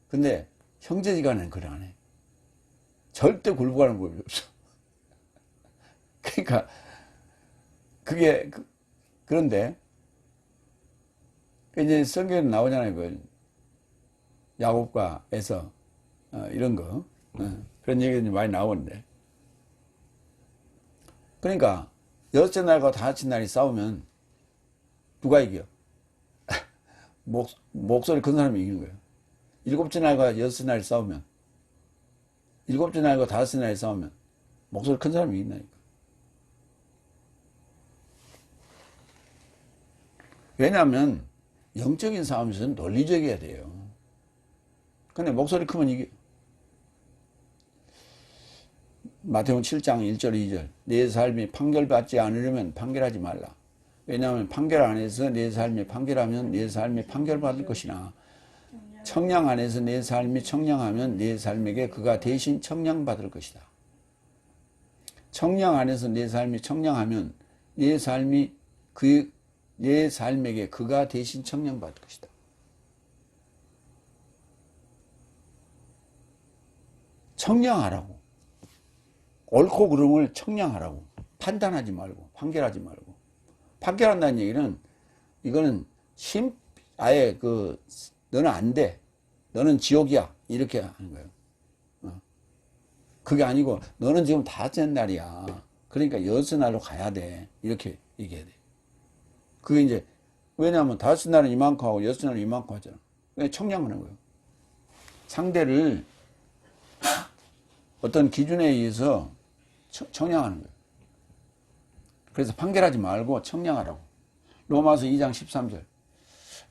근데 형제지간에는 그래 안 해. 절대 굴복하는 법이 없어. 그러니까 그게 그런데 이제 성경에 나오잖아요. 그 야곱과 에서 이런 거 그런 얘기들이 많이 나오는데 그러니까 여섯째 날과 다섯째 날이 싸우면 누가 이겨? 목소리 큰 사람이 이기는 거예요. 일곱째 날과 여섯째 날이 싸우면 일곱째 날과 다섯째 날이 싸우면 목소리 큰 사람이 이긴다니까. 왜냐하면 영적인 싸움에서는 논리적이어야 돼요. 근데 목소리 크면 이겨. 마태복음 7장 1절 2절 내 삶이 판결받지 않으려면 판결하지 말라. 왜냐하면 판결 안에서 내 삶이 판결하면 내 삶이 판결받을 것이나 청량 안에서 내 삶이 청량하면 내 삶에게 그가 대신 청량받을 것이다. 청량 안에서 내 삶이 청량하면 내 삶이 내 삶에게 그가 대신 청량받을 것이다. 청량하라고. 옳고 그름을 청량하라고. 판단하지 말고 판결하지 말고. 판결한다는 얘기는 이거는 아예 너는 안 돼. 너는 지옥이야. 이렇게 하는 거예요. 그게 아니고 너는 지금 다섯째 날이야. 그러니까 여섯 날로 가야 돼. 이렇게 얘기해야 돼. 그게 이제 왜냐하면 다섯째 날은 이만큼 하고 여섯째 날은 이만큼 하잖아. 그러니까 청량하는 거예요. 상대를 어떤 기준에 의해서 청량하는 거예요. 그래서 판결하지 말고 청량하라고. 로마서 2장 13절.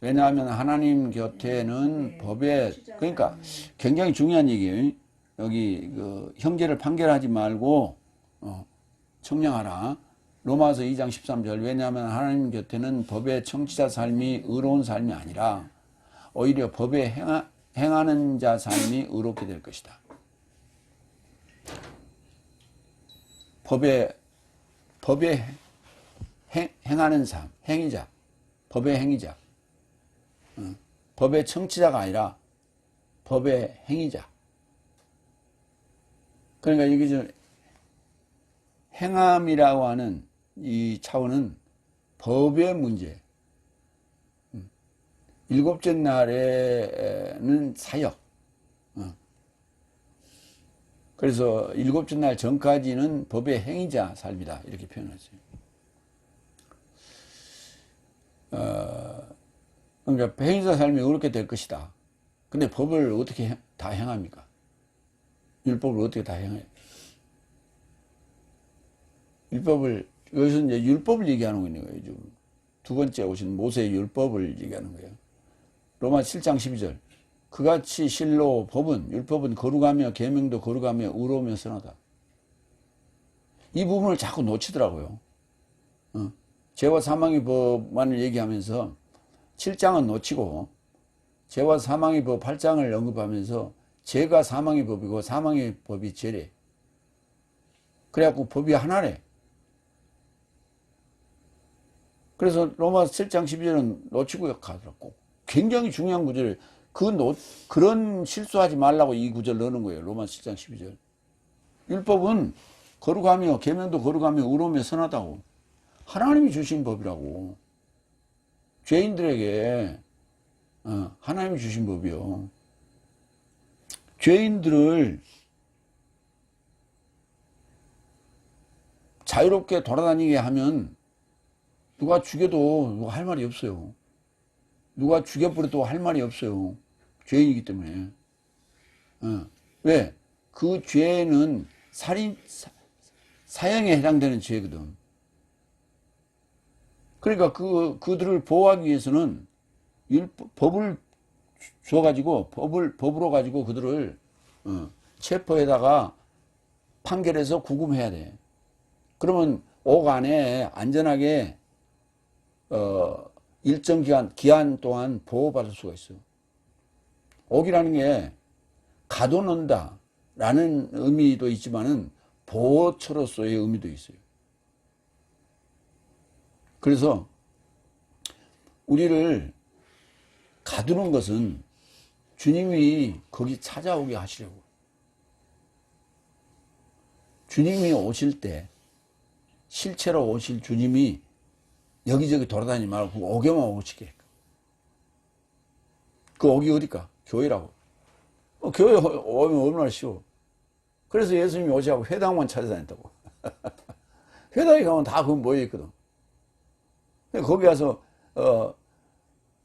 왜냐하면 하나님 곁에는 법에, 그러니까 굉장히 중요한 얘기예요. 여기 그 형제를 판결하지 말고 청량하라. 로마서 2장 13절. 왜냐하면 하나님 곁에는 법의 청취자 삶이 의로운 삶이 아니라 오히려 법에 행하는 자 삶이 의롭게 될 것이다. 법에 행하는 삶, 행위자, 법의 행위자, 법의 청취자가 아니라 법의 행위자. 그러니까 이게 좀 행함이라고 하는 이 차원은 법의 문제. 일곱째 날에는 사역. 그래서 일곱째 날 전까지는 법의 행위자 삶이다. 이렇게 표현했어요. 그러니까 행위자 삶이 어렵게 될 것이다. 근데 법을 어떻게 다 행합니까? 율법을 어떻게 다 행해요? 율법을, 여기서 이제 율법을 얘기하는 거예요. 지금 두 번째 오신 모세의 율법을 얘기하는 거예요. 로마 7장 12절. 그같이 실로 법은, 율법은 거룩하며 계명도 거룩하며 의로우며 선하다. 이 부분을 자꾸 놓치더라고요. 죄와 사망의 법만을 얘기하면서 7장은 놓치고 죄와 사망의 법 8장을 언급하면서 죄가 사망의 법이고 사망의 법이 죄래. 그래갖고 법이 하나래. 그래서 로마서 7장 12절은 놓치고 가더라고. 굉장히 중요한 구절을 그런 실수하지 말라고 이 구절 넣는 거예요. 로마서 7장 12절. 율법은 거룩하며 계명도 거룩하며 의로우며 선하다고. 하나님이 주신 법이라고. 죄인들에게 하나님이 주신 법이요. 죄인들을 자유롭게 돌아다니게 하면 누가 죽여도 누가 할 말이 없어요. 누가 죽여버려도 할 말이 없어요. 죄인이기 때문에. 왜? 그 죄는 사형에 해당되는 죄거든. 그러니까 그들을 보호하기 위해서는 법을 줘가지고, 법으로 가지고 그들을, 체포에다가 판결해서 구금해야 돼. 그러면 옥 안에 안전하게, 일정 기한 동안 보호받을 수가 있어요. 옥이라는 게 가둬놓는다 라는 의미도 있지만은 보호처로서의 의미도 있어요. 그래서 우리를 가두는 것은 주님이 거기 찾아오게 하시려고. 주님이 오실 때 실체로 오실 주님이 여기저기 돌아다니지 말고 그 옥에만 오시게. 그 옥이 어딜까? 교회라고. 교회 오면 얼마나 쉬워. 그래서 예수님이 오시고 회당만 찾아다녔다고. 회당에 가면 다 그건 모여있거든. 거기 가서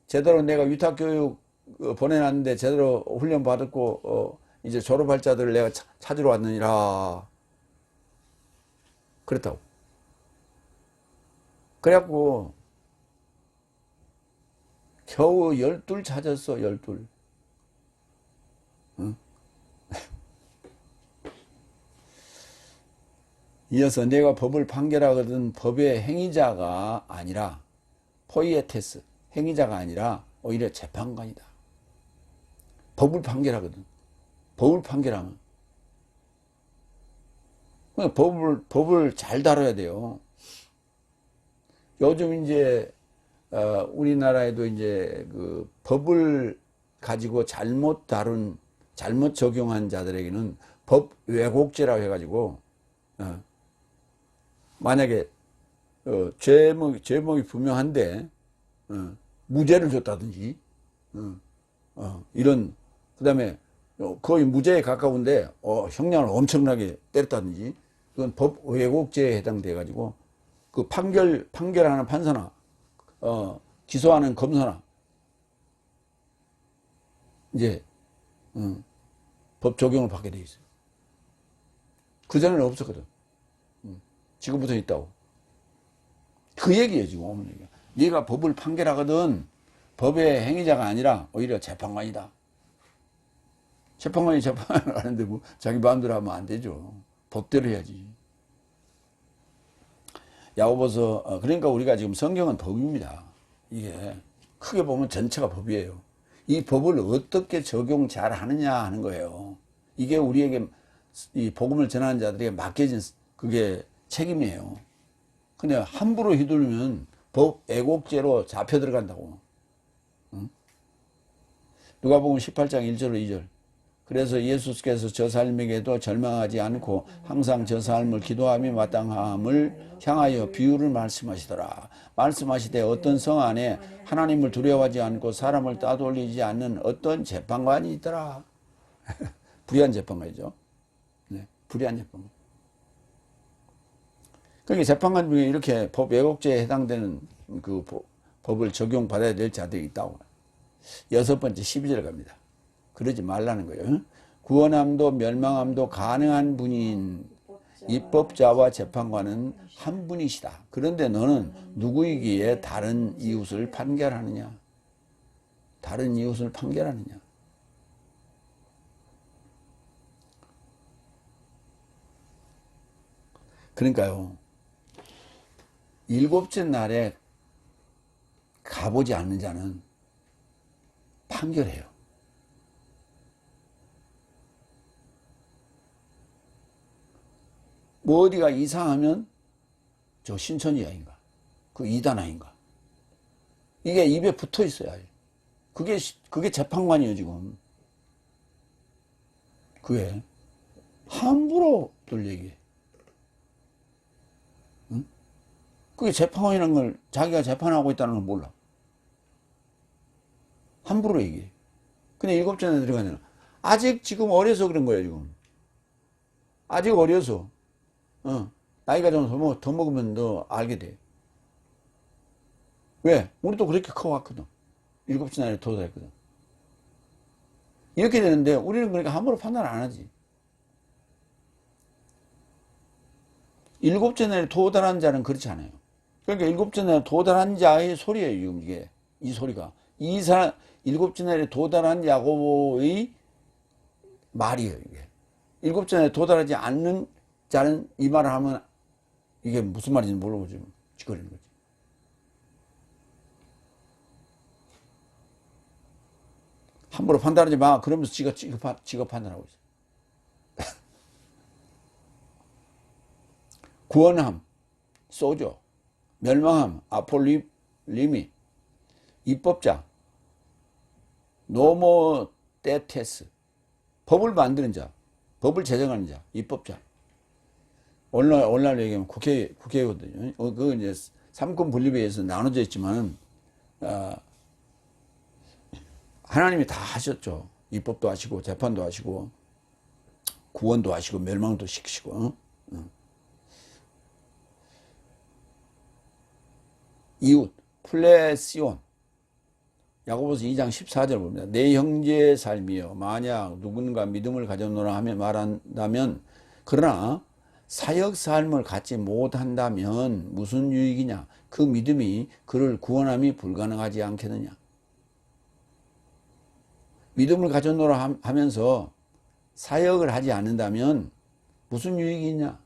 제대로 내가 위탁교육 보내놨는데 제대로 훈련 받았고 이제 졸업할 자들을 내가 찾으러 왔느니라 그랬다고. 그래갖고 겨우 12 찾았어. 12. 응? 이어서 내가 법을 판결하거든 법의 행위자가 아니라 포이에테스, 행위자가 아니라 오히려 재판관이다. 법을 판결하거든. 법을 판결하면 법을 잘 다뤄야 돼요. 요즘 이제 우리나라에도 이제 그 법을 가지고 잘못 다룬, 잘못 적용한 자들에게는 법 왜곡죄라고 해가지고 만약에 죄목이 분명한데 무죄를 줬다든지 이런, 그다음에 거의 무죄에 가까운데 형량을 엄청나게 때렸다든지, 그건 법 왜곡죄에 해당돼 가지고 그 판결하는 판사나 기소하는 검사나 이제 법 적용을 받게 돼 있어요. 그전에는 없었거든. 지금부터 있다고. 그 얘기예요, 지금 오늘 얘기가. 네가 법을 판결하거든 법의 행위자가 아니라 오히려 재판관이다. 재판관이 재판을 하는데 뭐 자기 마음대로 하면 안 되죠. 법대로 해야지. 야고보서 그러니까 우리가 지금 성경은 법입니다. 이게 크게 보면 전체가 법이에요. 이 법을 어떻게 적용 잘 하느냐 하는 거예요. 이게 우리에게 이 복음을 전하는 자들에게 맡겨진 그게 책임이에요. 근데 함부로 휘둘르면 법 애곡죄로 잡혀 들어간다고. 응? 누가복음 18장 1절로 2절. 그래서 예수께서 저 삶에게도 절망하지 않고 항상 저 삶을 기도함이 마땅함을 향하여 비유를 말씀하시더라. 말씀하시되 어떤 성 안에 하나님을 두려워하지 않고 사람을 따돌리지 않는 어떤 재판관이 있더라. 불의한 재판관이죠. 네, 불의한 재판관. 그러니까 재판관 중에 이렇게 법 왜곡죄에 해당되는 그 법을 적용받아야 될 자들이 있다고. 6번째 12절 갑니다. 그러지 말라는 거예요. 구원함도 멸망함도 가능한 분인 입법자와 재판관은 한 분이시다. 그런데 너는 누구이기에 다른 이웃을 판결하느냐? 다른 이웃을 판결하느냐? 그러니까요. 7째 날에 가보지 않는 자는 판결해요. 뭐 어디가 이상하면 저 신천지 아닌가? 그 이단 아닌가? 이게 입에 붙어 있어야 해요. 그게 재판관이에요, 지금. 그게 함부로 들 얘기해. 응? 그게 재판관이라는 걸 자기가 재판하고 있다는 걸 몰라. 함부로 얘기해. 근데 7째 날에 들어가냐? 아직 지금 어려서 그런 거예요, 지금. 아직 어려서. 나이가 좀 더 먹으면 너 알게 돼. 왜? 우리도 그렇게 커왔거든. 7째 날에 도달했거든. 이렇게 되는데 우리는 그러니까 함부로 판단 안 하지. 7째 날에 도달한 자는 그렇지 않아요. 그러니까 7째 날에 도달한 자의 소리예요, 지금 이게. 이 소리가. 7째 날에 도달한 야고보의 말이에요, 이게. 7째 날에 도달하지 않는 자는 이 말을 하면 이게 무슨 말인지 모르고 지금 짓거리는 거지. 함부로 판단하지 마. 그러면서 지가 판단하고 있어. 구원함, 소조, 멸망함, 아폴리미, 입법자, 노모테테스, 법을 만드는 자, 법을 제정하는 자, 입법자. 오늘날 얘기하면 국회거든요. 그 이제 삼권 분립에 의해서 나눠져 있지만, 하나님이 다 하셨죠. 입법도 하시고, 재판도 하시고, 구원도 하시고, 멸망도 시키시고, 이웃, 플레시온. 야고보서 2장 14절 봅니다. 내 형제의 삶이여 만약 누군가 믿음을 가졌노라 하며 말한다면 그러나 사역 삶을 갖지 못한다면 무슨 유익이냐? 그 믿음이 그를 구원함이 불가능하지 않겠느냐? 믿음을 가졌노라 하면서 사역을 하지 않는다면 무슨 유익이 있냐?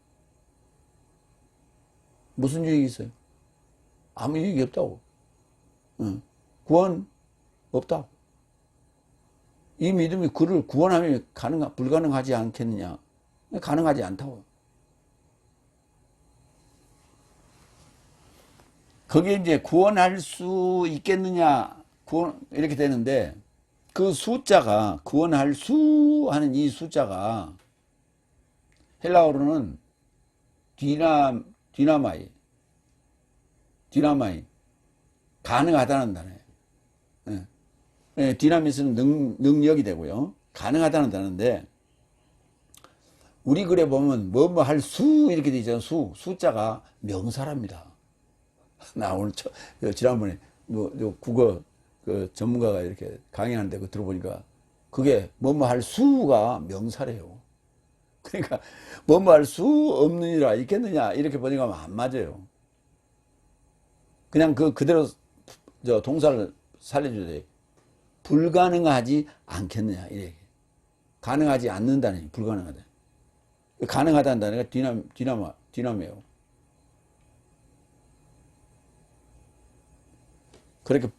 무슨 유익이 있어요? 아무 유익이 없다고. 구원 없다. 이 믿음이 그를 구원함이 불가능하지 않겠느냐? 가능하지 않다고. 거기에 이제 구원할 수 있겠느냐? 이렇게 되는데, 그 숫자가, 구원할 수 하는 이 숫자가, 헬라어로는 디나마이, 가능하다는 단어예요. 예, 디나미스는 능력이 되고요. 가능하다는 단어인데, 우리 글에 보면 뭐 할 수 이렇게 돼 있잖아요. 숫자가 명사랍니다. 나 오늘 지난번에 국어 그 전문가가 이렇게 강의하는데 그 들어보니까 그게 뭐 할 수가 명사래요. 그러니까 뭐 할 수 없느니라 있겠느냐 이렇게 보니까 안 맞아요. 그냥 그대로 저 동사를 살려줘야 돼. 불가능하지 않겠느냐 이래. 가능하지 않는다는 얘기, 불가능하다. 가능하다는 단어가 디나미예요. 그렇게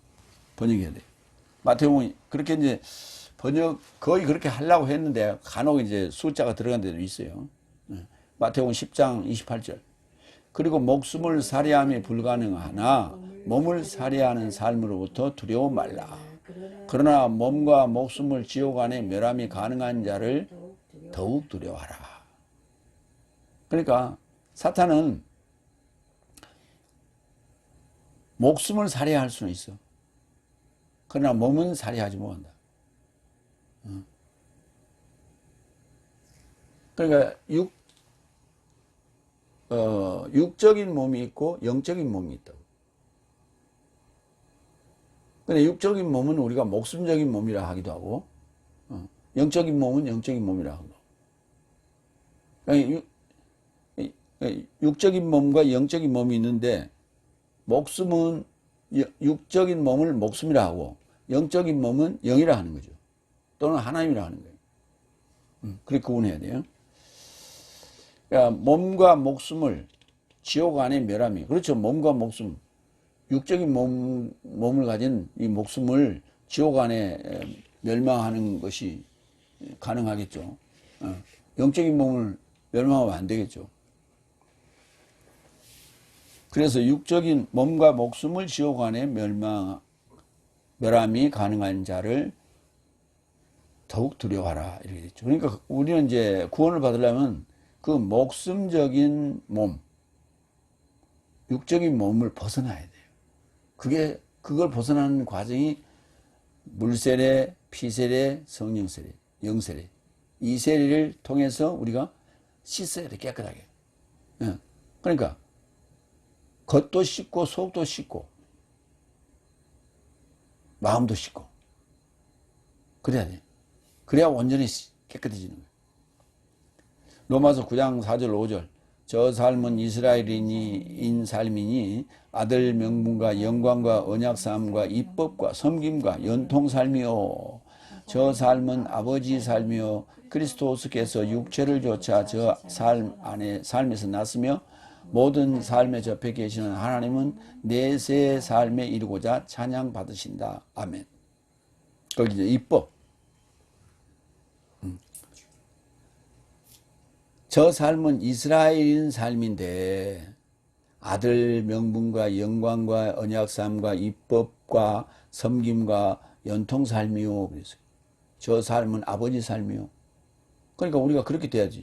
번역해야 돼. 마태복음 그렇게 이제 번역 거의 그렇게 하려고 했는데 간혹 이제 숫자가 들어간 데도 있어요. 마태복음 10장 28절. 그리고 목숨을 살해함이 불가능하나 몸을 살해하는 삶으로부터 두려워 말라. 그러나 몸과 목숨을 지옥 안에 멸함이 가능한 자를 더욱 두려워하라. 그러니까 사탄은 목숨을 살해할 수는 있어. 그러나 몸은 살해하지 못한다. 그러니까 육적인 몸이 있고 영적인 몸이 있다고. 근데 육적인 몸은 우리가 목숨적인 몸이라 하기도 하고, 영적인 몸은 영적인 몸이라 하기도 하고. 그러니까 육적인 몸과 영적인 몸이 있는데, 목숨은 육적인 몸을 목숨이라 하고, 영적인 몸은 영이라 하는 거죠. 또는 하나님이라 하는 거예요. 그렇게 구분해야 돼요. 그러니까 몸과 목숨을 지옥 안에 멸함이, 그렇죠. 몸과 목숨, 육적인 몸을 가진 이 목숨을 지옥 안에 멸망하는 것이 가능하겠죠. 영적인 몸을 멸망하면 안 되겠죠. 그래서 육적인 몸과 목숨을 지옥 안에 멸함이 가능한 자를 더욱 두려워하라 이렇게 됐죠. 그러니까 우리는 이제 구원을 받으려면 그 목숨적인 몸, 육적인 몸을 벗어나야 돼요. 그걸 벗어나는 과정이 물세례, 피세례, 성령세례, 영세례. 이 세례를 통해서 우리가 씻어야 돼, 깨끗하게. 그러니까 겉도 씻고 속도 씻고 마음도 씻고 그래야 돼. 그래야 온전히 깨끗해지는 거예요. 로마서 9장 4절 5절. 저 삶은 이스라엘인인 삶이니 아들 명분과 영광과 언약사함과 입법과 섬김과 연통삶이요. 저 삶은 아버지 삶이요. 그리스도께서 육체를 조차 저 삶에서 났으며 모든 삶에 접해 계시는 하나님은 내세의 삶에 이르고자 찬양 받으신다. 아멘. 거기 이제 입법. 저 삶은 이스라엘인 삶인데 아들 명분과 영광과 언약삶과 입법과 섬김과 연통 삶이요. 그랬어요. 저 삶은 아버지 삶이요. 그러니까 우리가 그렇게 돼야죠.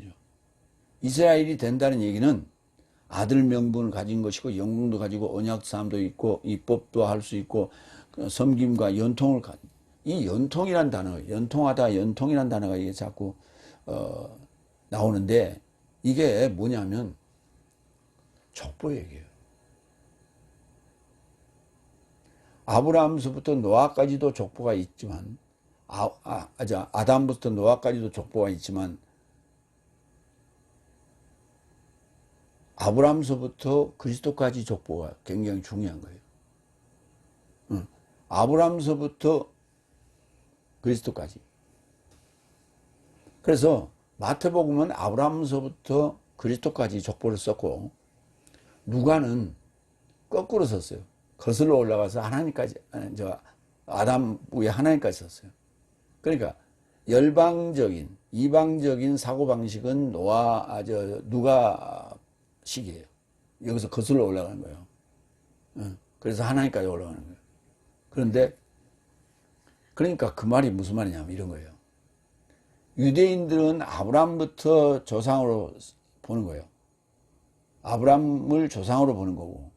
이스라엘이 된다는 얘기는 아들 명분을 가진 것이고 영광도 가지고 언약삶도 있고 입법도 할 수 있고 섬김과 연통을 이 연통이란 단어, 연통하다 연통이란 단어가 이게 자꾸 나오는데 이게 뭐냐면 족보 얘기예요. 아브라함서부터 노아까지도 족보가 있지만 아담부터 노아까지도 족보가 있지만 아브라함서부터 그리스도까지 족보가 굉장히 중요한 거예요. 아브라함서부터 그리스도까지. 그래서 마태복음은 아브라함서부터 그리스도까지 족보를 썼고 누가는 거꾸로 썼어요. 거슬러 올라가서 하나님까지, 아담 위에 하나님까지 썼어요. 그러니까 열방적인, 이방적인 사고방식은 누가식이에요. 여기서 거슬러 올라가는 거예요. 그래서 하나님까지 올라가는 거예요. 그런데 그러니까 그 말이 무슨 말이냐면 이런 거예요. 유대인들은 아브라함부터 조상으로 보는 거예요. 아브라함을 조상으로 보는 거고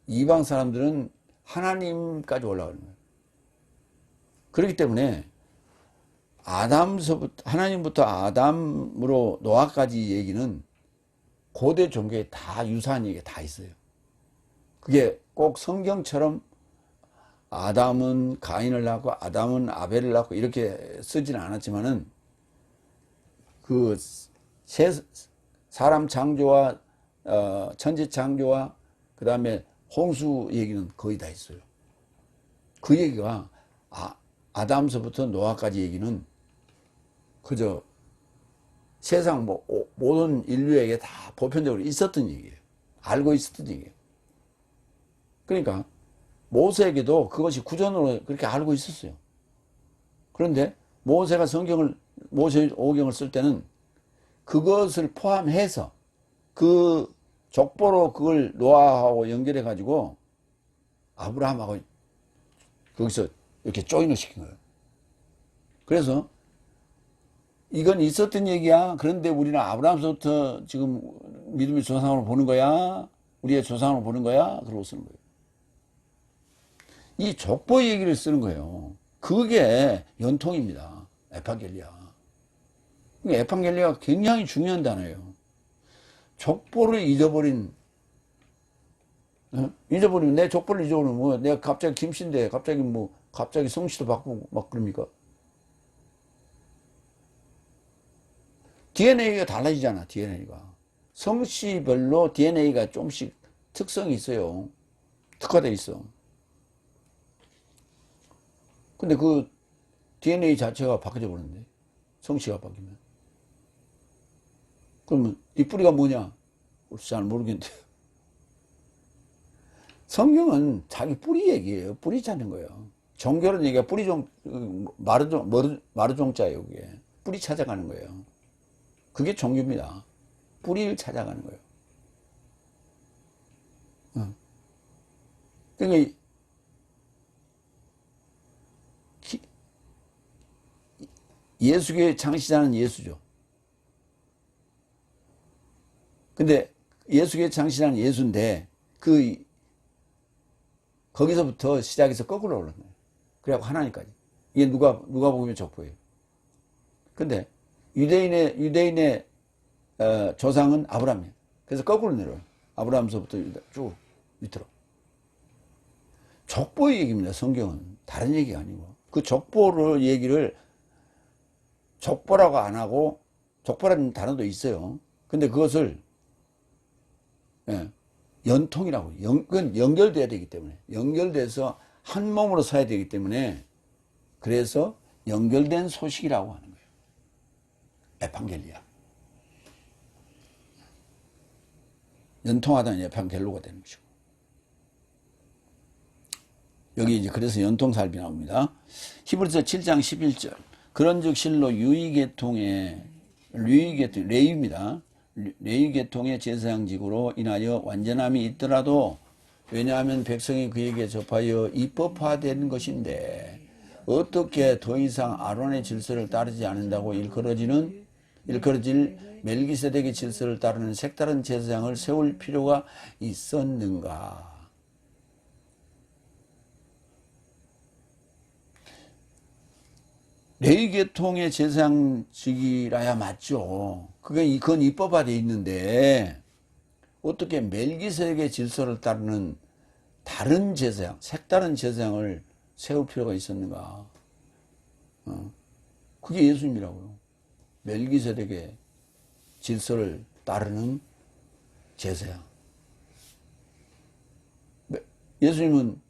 이방 사람들은 하나님까지 올라가는 거예요. 그렇기 때문에 하나님부터 아담으로 노아까지 얘기는 고대 종교에 다 유사한 얘기가 다 있어요. 그게 꼭 성경처럼 아담은 가인을 낳고 아담은 아벨을 낳고 이렇게 쓰지는 않았지만은 그 사람 창조와 천지 창조와 그 다음에 홍수 얘기는 거의 다 있어요. 그 얘기가 아담서부터 노아까지 얘기는 그저 세상 모든 인류에게 다 보편적으로 있었던 얘기예요. 알고 있었던 얘기예요. 그러니까 모세에게도 그것이 구전으로 그렇게 알고 있었어요. 그런데 모세가 모세 오경을 쓸 때는 그것을 포함해서 그 족보로 그걸 노아하고 연결해 가지고 아브라함하고 거기서 이렇게 조인을 시킨 거예요. 그래서 이건 있었던 얘기야. 그런데 우리는 아브라함부터 지금 믿음의 조상으로 보는 거야. 우리의 조상으로 보는 거야. 그러고 쓰는 거예요. 이 족보 얘기를 쓰는 거예요. 그게 연통입니다. 에판겔리아. 에판겔리아가 굉장히 중요한 단어예요. 족보를 잊어버리면 내 족보를 잊어버리면 뭐 내가 갑자기 김씨인데 갑자기 성씨도 바꾸고 막 그럽니까? DNA가 달라지잖아. DNA가 성씨별로 DNA가 좀씩 특성이 있어요. 특화되어 있어. 근데 그 DNA 자체가 바뀌어 버렸는데 성씨가 바뀌면 그러면 이 뿌리가 뭐냐? 잘 모르겠는데 성경은 자기 뿌리 얘기예요. 뿌리 찾는 거예요. 종교는 얘기가 마르종자예요. 그게 뿌리 찾아가는 거예요. 그게 종교입니다. 뿌리를 찾아가는 거예요. 그러니까 예수교의 창시자는 예수죠. 근데 예수교의 창시자는 예수인데 거기서부터 시작해서 거꾸로 올라간 거예요. 그래갖고 하나님까지. 이게 누가 보면 족보예요. 근데 유대인의 조상은 아브라함이에요. 그래서 거꾸로 내려와요. 아브라함서부터 쭉 밑으로. 족보의 얘기입니다. 성경은 다른 얘기가 아니고 그 족보를 얘기를 족보라고 안 하고 족보라는 단어도 있어요. 근데 그것을 연통이라고 그건 연결돼야 되기 때문에 연결돼서 한 몸으로 서야 되기 때문에 그래서 연결된 소식이라고 하는 거예요. 에판겔리아. 연통하다는 에판겔로가 되는 것이고 여기 이제 그래서 연통살비 나옵니다. 히브리서 7장 11절 그런즉 실로 레위입니다. 레위계통의 제사장직으로 인하여 완전함이 있더라도 왜냐하면 백성이 그에게 접하여 입법화된 것인데 어떻게 더 이상 아론의 질서를 따르지 않는다고 일컬어질 멜기세덱의 질서를 따르는 색다른 제사장을 세울 필요가 있었는가. 레위계통의 제사장직이라야 맞죠. 그건 입법화되어 있는데 어떻게 멜기세덱의 질서를 따르는 다른 제사장, 색다른 제사장을 세울 필요가 있었는가. 그게 예수님이라고요. 멜기세덱의 질서를 따르는 제사장. 예수님은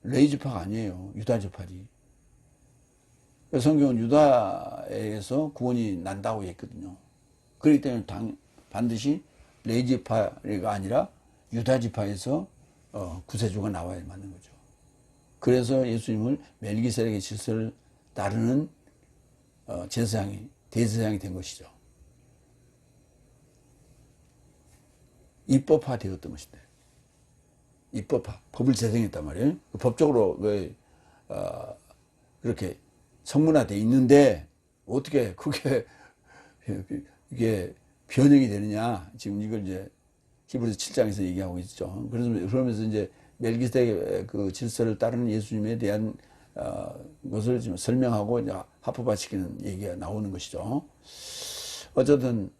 레위 지파가 아니에요. 유다 지파지. 성경은 유다에서 구원이 난다고 했거든요. 그렇기 때문에 반드시 레위 지파가 아니라 유다 지파에서 구세주가 나와야 맞는 거죠. 그래서 예수님을 멜기세덱의 질서를 따르는 대제사장이 된 것이죠. 입법화 되었던 것인데 입법화, 법을 제정했단 말이에요. 법적으로 그렇게 성문화되어 있는데 어떻게 그게 이게 변형이 되느냐. 지금 이걸 이제 히브리서 7장에서 얘기하고 있죠. 그러면서 이제 멜기세덱의 그 질서를 따르는 예수님에 대한 것을 지금 설명하고 이제 합법화시키는 얘기가 나오는 것이죠. 어쨌든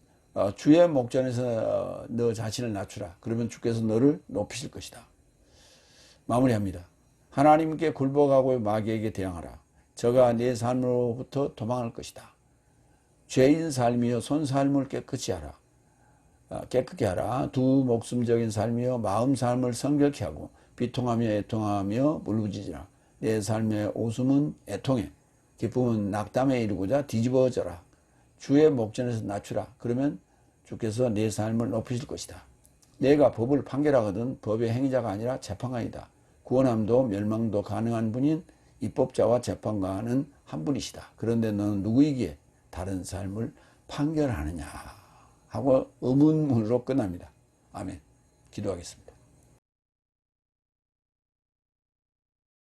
주의 목전에서 너 자신을 낮추라. 그러면 주께서 너를 높이실 것이다. 마무리합니다. 하나님께 굴복하고 마귀에게 대항하라. 저가 내 삶으로부터 도망할 것이다. 죄인 삶이여 손 삶을 깨끗이 하라. 깨끗게 하라. 두 목숨적인 삶이여 마음 삶을 성결케 하고 비통하며 애통하며 울부짖으라. 내 삶의 오숨은 애통에 기쁨은 낙담에 이르고자 뒤집어져라. 주의 목전에서 낮추라. 그러면 주께서 내 삶을 높이실 것이다. 내가 법을 판결하거든 법의 행위자가 아니라 재판관이다. 구원함도 멸망도 가능한 분인 입법자와 재판관은 한 분이시다. 그런데 너는 누구이기에 다른 삶을 판결하느냐 하고 의문문으로 끝납니다. 아멘. 기도하겠습니다.